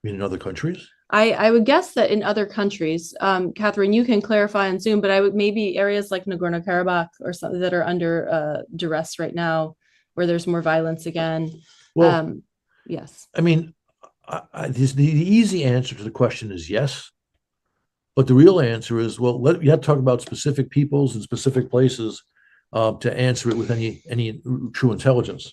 In other countries? I would guess that in other countries. Catherine, you can clarify on Zoom, but I would maybe areas like Nagorno-Karabakh or something that are under duress right now, where there's more violence again. Well, yes. I mean, the easy answer to the question is yes. But the real answer is, well, you have to talk about specific peoples and specific places to answer it with any true intelligence.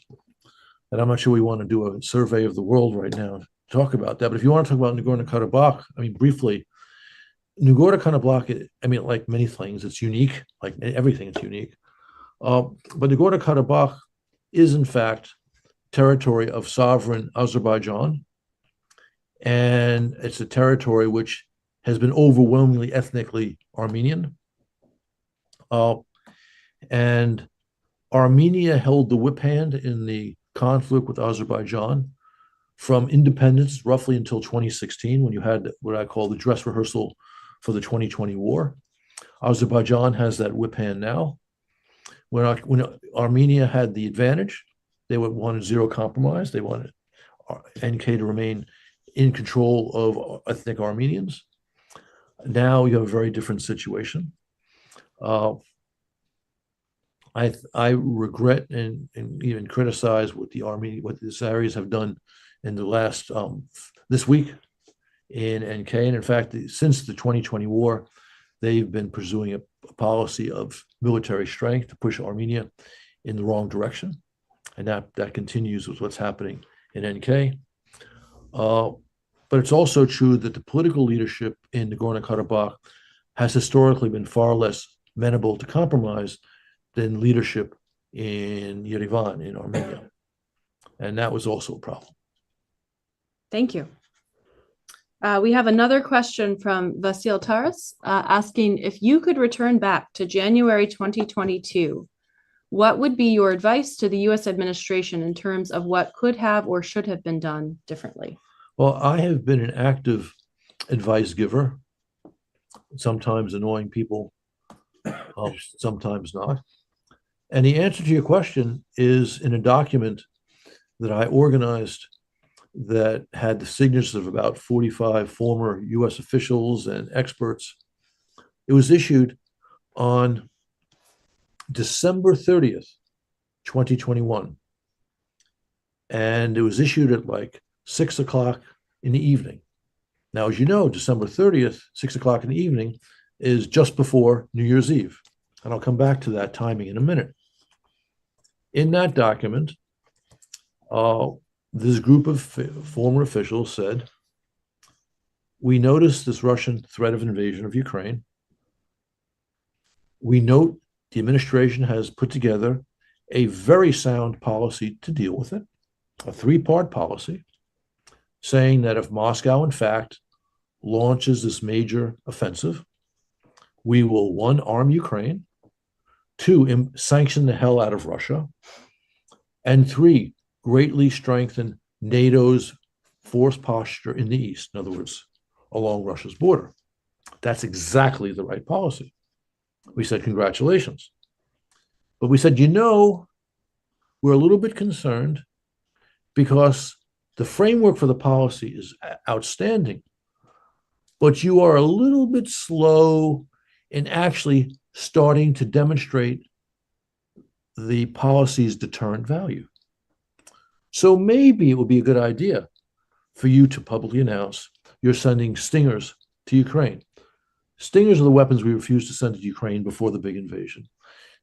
And I'm not sure we want to do a survey of the world right now to talk about that. But if you want to talk about Nagorno-Karabakh, I mean, briefly, Nagorno-Karabakh, I mean, like many things, it's unique. Like everything, it's unique. But Nagorno-Karabakh is, in fact, territory of sovereign Azerbaijan. And it's a territory which has been overwhelmingly ethnically Armenian. And Armenia held the whip hand in the conflict with Azerbaijan from independence roughly until 2016, when you had what I call the dress rehearsal for the 2020 war. Azerbaijan has that whip hand now. When Armenia had the advantage, they wanted zero compromise. They wanted NK to remain in control of ethnic Armenians. Now you have a very different situation. I regret and even criticize what the Azeris have done in the last this week in NK. And in fact, since the 2020 war, they've been pursuing a policy of military strength to push Armenia in the wrong direction, and that continues with what's happening in NK. But it's also true that the political leadership in Nagorno-Karabakh has historically been far less amenable to compromise than leadership in Yerevan, in Armenia. And that was also a problem. Thank you. We have another question from Vasil Taras asking if you could return back to January 2022, what would be your advice to the U.S. administration in terms of what could have or should have been done differently? Well, I have been an active advice giver, sometimes annoying people, sometimes not. And the answer to your question is in a document that I organized that had the signatures of about 45 former US officials and experts. It was issued on December 30th, 2021. And it was issued at like 6 o'clock in the evening. Now, as you know, December 30th, 6 o'clock in the evening is just before New Year's Eve. And I'll come back to that timing in a minute. In that document, this group of former officials said, we noticed this Russian threat of invasion of Ukraine. We note the administration has put together a very sound policy to deal with it, a three-part policy, saying that if Moscow, in fact, launches this major offensive, we will, one, arm Ukraine, two, sanction the hell out of Russia, and three, greatly strengthen NATO's force posture in the East, in other words, along Russia's border. That's exactly the right policy. We said, congratulations. But we said, you know, we're a little bit concerned because the framework for the policy is outstanding, but you are a little bit slow in actually starting to demonstrate the policy's deterrent value. So maybe it would be a good idea for you to publicly announce you're sending Stingers to Ukraine. Stingers are the weapons we refused to send to Ukraine before the big invasion.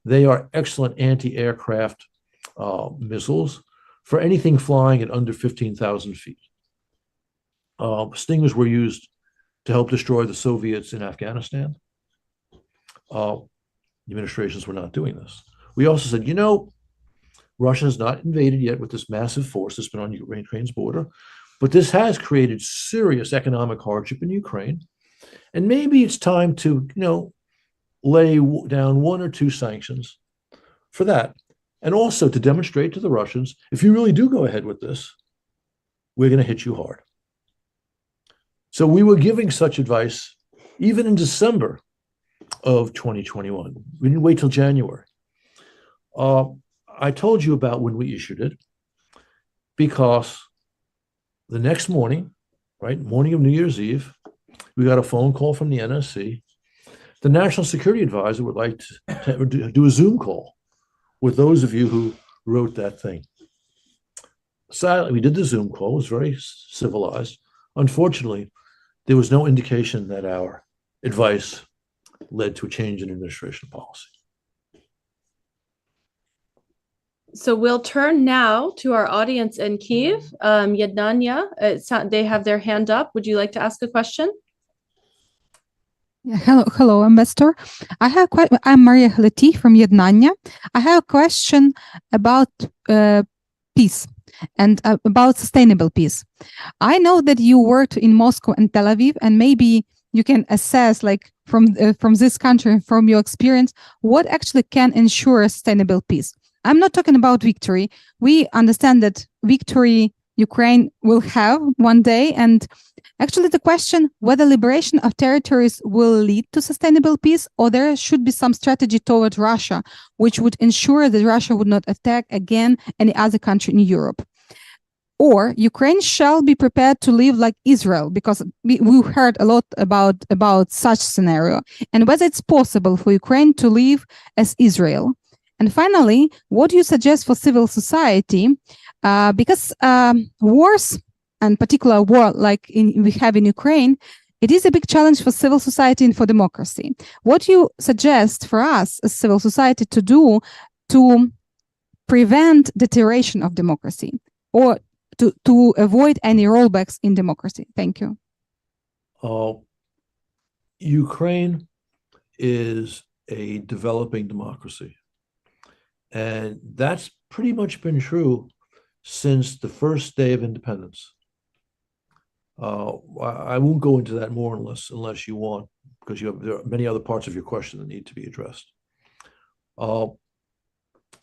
They are excellent anti-aircraft missiles for anything flying at under 15,000 feet. Stingers were used to help destroy the Soviets in Afghanistan. The administrations were not doing this. We also said, you know, Russia has not invaded yet with this massive force that's been on Ukraine's border, but this has created serious economic hardship in Ukraine. And maybe it's time to, you know, lay down one or two sanctions for that. And also to demonstrate to the Russians, if you really do go ahead with this, we're going to hit you hard. So we were giving such advice even in December of 2021. We didn't wait till January. I told you about when we issued it because the next morning, right, morning of New Year's Eve, we got a phone call from the NSC. The National Security Advisor would like to do a Zoom call with those of you who wrote that thing. Silently, we did the Zoom call. It was very civilized. Unfortunately, there was no indication that our advice led to a change in administration policy. So we'll turn now to our audience in Kyiv. Yednanya, they have their hand up. Would you like to ask a question? Yeah, hello, Ambassador. I'm Maria Halati from Yednanya. I have a question about peace and about sustainable peace. I know that you worked in Moscow and Tel Aviv, and maybe you can assess, like from this country, from your experience, what actually can ensure sustainable peace. I'm not talking about victory. We understand that victory Ukraine will have one day, and actually the question whether liberation of territories will lead to sustainable peace, or there should be some strategy toward Russia, which would ensure that Russia would not attack again any other country in Europe. Or Ukraine shall be prepared to live like Israel, because we heard a lot about such scenario, and whether it's possible for Ukraine to live as Israel. And finally, what do you suggest for civil society? Because wars, and particular war like we have in Ukraine, it is a big challenge for civil society and for democracy. What do you suggest for us as civil society to do to prevent deterioration of democracy, or to avoid any rollbacks in democracy? Thank you. Ukraine is a developing democracy. And that's pretty much been true since the first day of independence. I won't go into that more unless you want, because there are many other parts of your question that need to be addressed.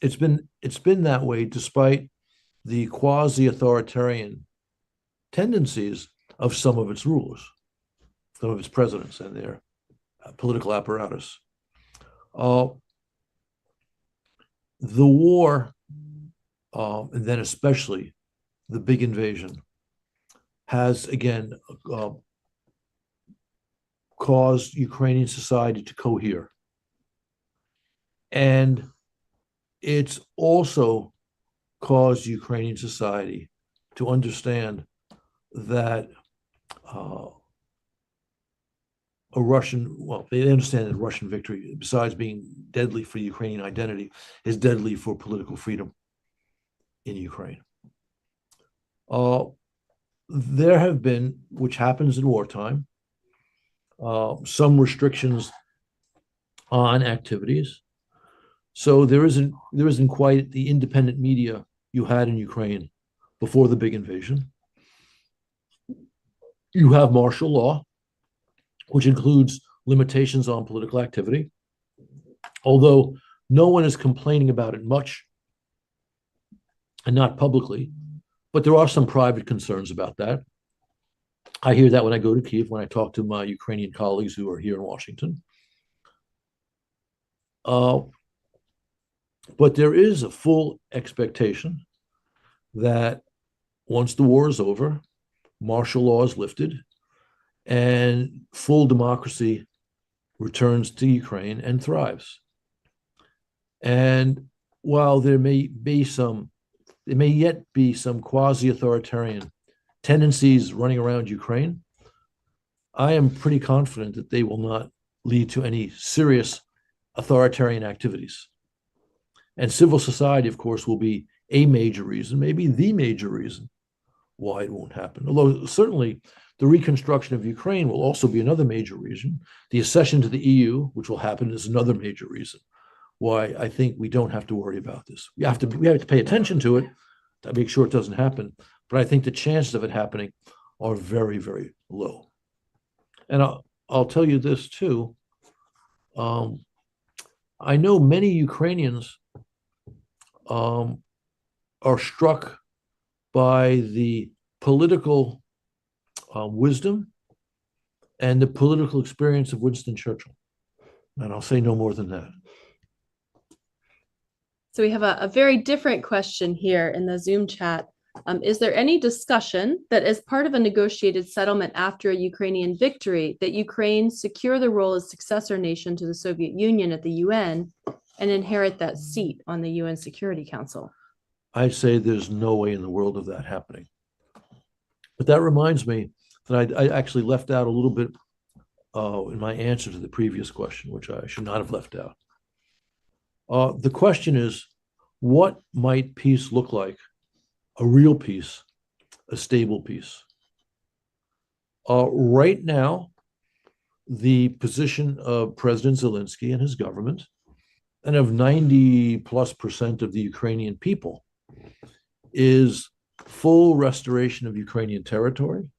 It's been that way despite the quasi-authoritarian tendencies of some of its rulers, some of its presidents and their political apparatus. The war, and then especially the big invasion, has again caused Ukrainian society to cohere. And it's also caused Ukrainian society to understand that they understand that Russian victory, besides being deadly for Ukrainian identity, is deadly for political freedom in Ukraine. There have been, which happens in wartime, some restrictions on activities. So there isn't quite the independent media you had in Ukraine before the big invasion. You have martial law, which includes limitations on political activity, although no one is complaining about it much, and not publicly, but there are some private concerns about that. I hear that when I go to Kyiv, when I talk to my Ukrainian colleagues who are here in Washington. But there is a full expectation that once the war is over, martial law is lifted, and full democracy returns to Ukraine and thrives. And while there may yet be some quasi-authoritarian tendencies running around Ukraine, I am pretty confident that they will not lead to any serious authoritarian activities. And civil society, of course, will be a major reason, maybe the major reason why it won't happen. Although certainly the reconstruction of Ukraine will also be another major reason. The accession to the EU, which will happen, is another major reason why I think we don't have to worry about this. We have to pay attention to it to make sure it doesn't happen. But I think the chances of it happening are very, very low. And I'll tell you this too. I know many Ukrainians are struck by the political wisdom and the political experience of Winston Churchill. And I'll say no more than that. So we have a very different question here in the Zoom chat. Is there any discussion that as part of a negotiated settlement after a Ukrainian victory, that Ukraine secure the role as successor nation to the Soviet Union at the UN and inherit that seat on the UN Security Council? I'd say there's no way in the world of that happening. But that reminds me that I actually left out a little bit in my answer to the previous question, which I should not have left out. The question is, what might peace look like? A real peace, a stable peace. Right now, the position of President Zelensky and his government, and of 90+% of the Ukrainian people, is full restoration of Ukrainian territory,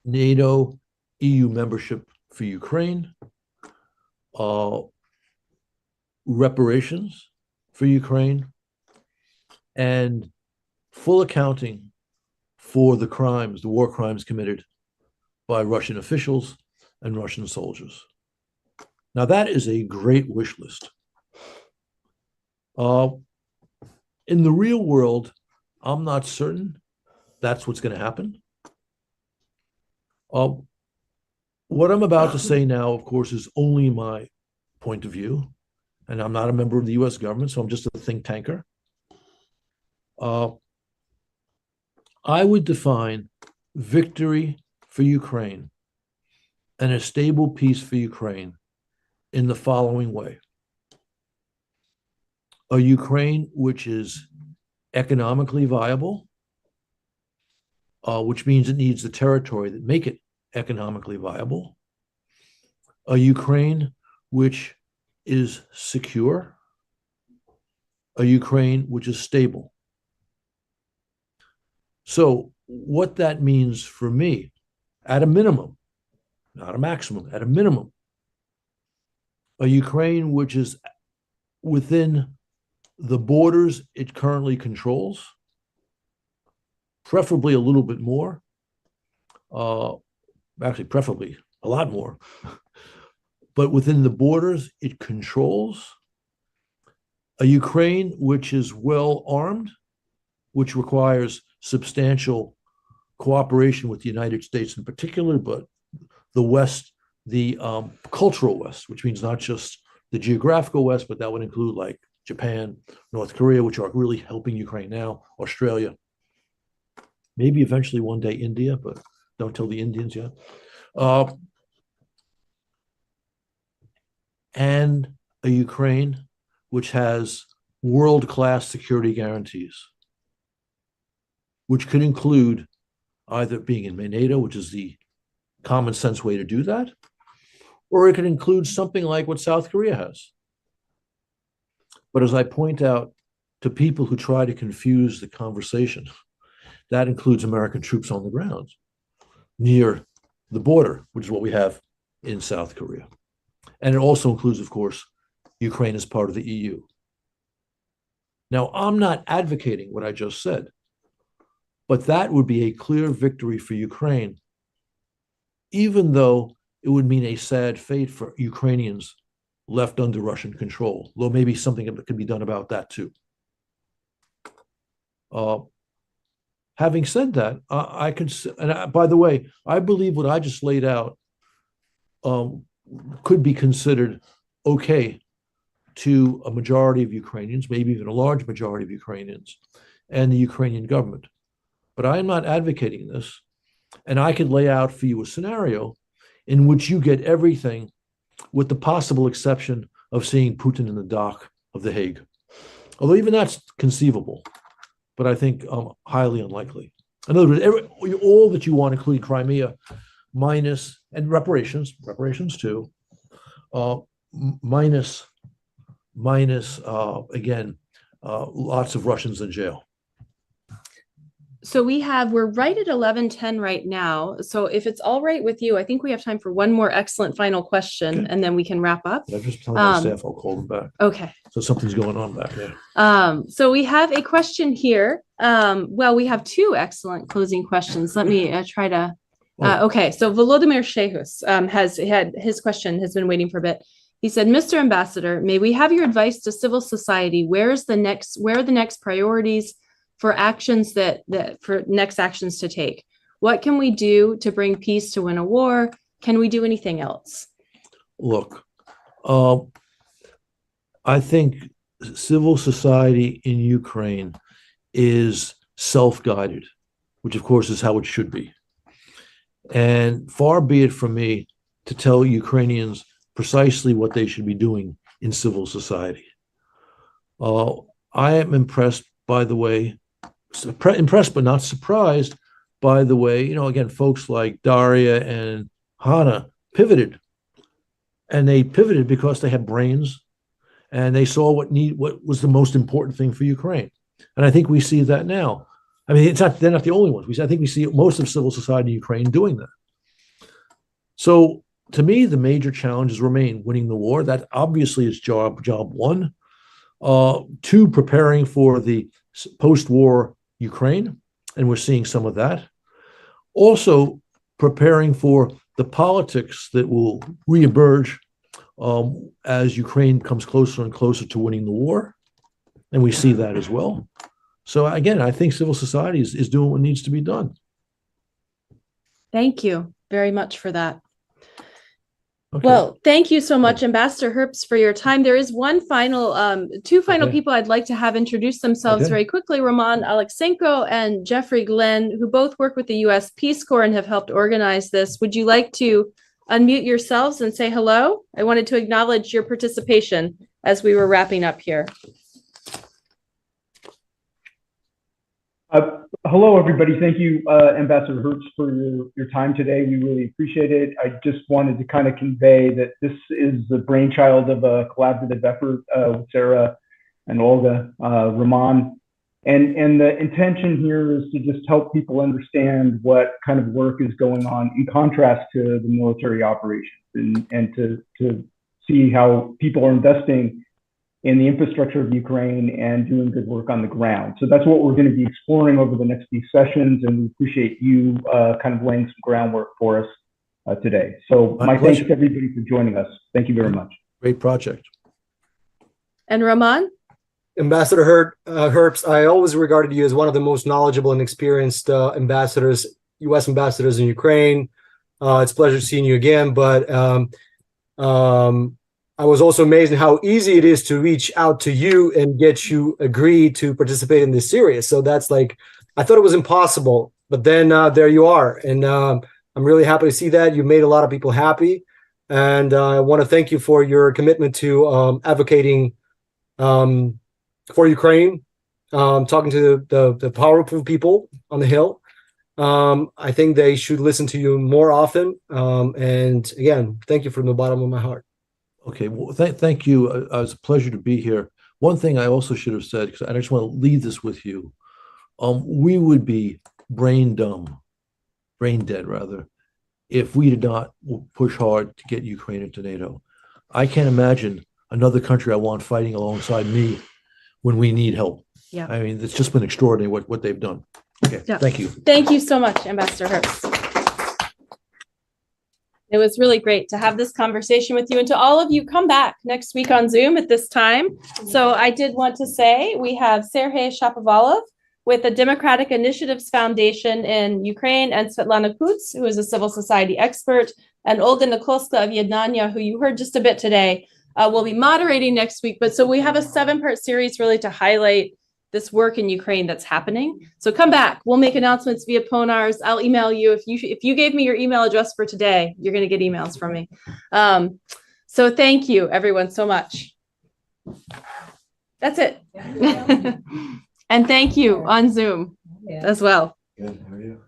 NATO, EU membership for Ukraine, reparations for Ukraine, and full accounting for the crimes, the war crimes committed by Russian officials and Russian soldiers. Now, that is a great wish list. In the real world, I'm not certain that's what's going to happen. What I'm about to say now, of course, is only my point of view, and I'm not a member of the US government, so I'm just a think tanker. I would define victory for Ukraine and a stable peace for Ukraine in the following way. A Ukraine which is economically viable, which means it needs the territory that make it economically viable. A Ukraine which is secure. A Ukraine which is stable. So what that means for me, at a minimum, not a maximum, at a minimum, a Ukraine which is within the borders it currently controls, preferably a little bit more, actually preferably a lot more, but within the borders it controls, a Ukraine which is well armed, which requires substantial cooperation with the United States in particular, but the West, the cultural West, which means not just the geographical West, but that would include like Japan, North Korea, which are really helping Ukraine now, Australia, maybe eventually one day India, but don't tell the Indians yet. And a Ukraine which has world-class security guarantees, which could include either being in NATO, which is the common sense way to do that, or it could include something like what South Korea has. But as I point out to people who try to confuse the conversation, that includes American troops on the ground near the border, which is what we have in South Korea. And it also includes, of course, Ukraine as part of the EU. Now, I'm not advocating what I just said, but that would be a clear victory for Ukraine, even though it would mean a sad fate for Ukrainians left under Russian control, though maybe something that could be done about that too. Having said that, I could, and by the way, I believe what I just laid out could be considered okay to a majority of Ukrainians, maybe even a large majority of Ukrainians and the Ukrainian government. But I am not advocating this. And I could lay out for you a scenario in which you get everything with the possible exception of seeing Putin in the dock of The Hague. Although even that's conceivable, but I think highly unlikely. In other words, all that you want, including Crimea, minus, and reparations too, minus again, lots of Russians in jail. So we're right at 11:10 right now. So if it's all right with you, I think we have time for one more excellent final question, and then we can wrap up. I'm just telling my staff I'll call them back. Okay. So something's going on back there. So we have a question here. Well, we have two excellent closing questions. Let me try to. Okay. So Volodymyr Shehus has had his question has been waiting for a bit. He said, Mr. Ambassador, may we have your advice to civil society? Where are the next priorities for actions for next actions to take? What can we do to bring peace to win a war? Can we do anything else? Look, I think civil society in Ukraine is self-guided, which of course is how it should be. And far be it from me to tell Ukrainians precisely what they should be doing in civil society. I am impressed, by the way, impressed but not surprised by the way, again, folks like Daria and Hannah pivoted. And they pivoted because they had brains and they saw what was the most important thing for Ukraine. And I think we see that now. I mean, they're not the only ones. I think we see most of civil society in Ukraine doing that. So to me, the major challenges remain winning the war. That obviously is job one. Two, preparing for the post-war Ukraine, and we're seeing some of that. Also, preparing for the politics that will reemerge as Ukraine comes closer and closer to winning the war, and we see that as well. So again, I think civil society is doing what needs to be done. Thank you very much for that. Okay. Well, thank you so much, Ambassador Herbst, for your time. There is two final people I'd like to have introduce themselves very quickly. Roman Alexenko and Jeffrey Glenn, who both work with the U.S. Peace Corps and have helped organize this. Would you like to unmute yourselves and say hello? I wanted to acknowledge your participation as we were wrapping up here. Hello, everybody. Thank you, Ambassador Herbst, for your time today. We really appreciate it. I just wanted to kind of convey that this is the brainchild of a collaborative effort with Sarah and Olga. Roman And the intention here is to just help people understand what kind of work is going on in contrast to the military operations, and to see how people are investing in the infrastructure of Ukraine and doing good work on the ground. So that's what we're going to be exploring over the next few sessions, and we appreciate you kind of laying some groundwork for us today. So my thanks to everybody for joining us. Thank you very much. Great project. And Roman? Ambassador Herbst, I always regarded you as one of the most knowledgeable and experienced ambassadors, U.S. ambassadors in Ukraine. It's a pleasure seeing you again, but I was also amazed at how easy it is to reach out to you and get you agree to participate in this series. So that's like, I thought it was impossible, but then there you are. And I'm really happy to see that. You made a lot of people happy. And I want to thank you for your commitment to advocating for Ukraine, talking to the powerful people on the Hill. I think they should listen to you more often. And again, thank you from the bottom of my heart. Okay, well, thank you. It was a pleasure to be here. One thing I also should have said, because I just want to leave this with you. We would be brain dead rather, if we did not push hard to get Ukraine into NATO. I can't imagine another country I want fighting alongside me when we need help. Yeah. I mean, it's just been extraordinary what they've done. Okay, Yeah. Thank you. Thank you so much, Ambassador Herbst. It was really great to have this conversation with you, and to all of you, come back next week on Zoom at this time. So I did want to say we have Sergei Shapovalov with the Democratic Initiatives Foundation in Ukraine, and Svetlana Kuts, who is a civil society expert, and Olga Nikolska of Yednanya, who you heard just a bit today, will be moderating next week. But so we have a 7-part series really to highlight this work in Ukraine that's happening. So come back. We'll make announcements via PONARS. I'll email you. If you gave me your email address for today, you're going to get emails from me. So thank you, everyone, so much. That's it. And thank you on Zoom as well. Good. How are you?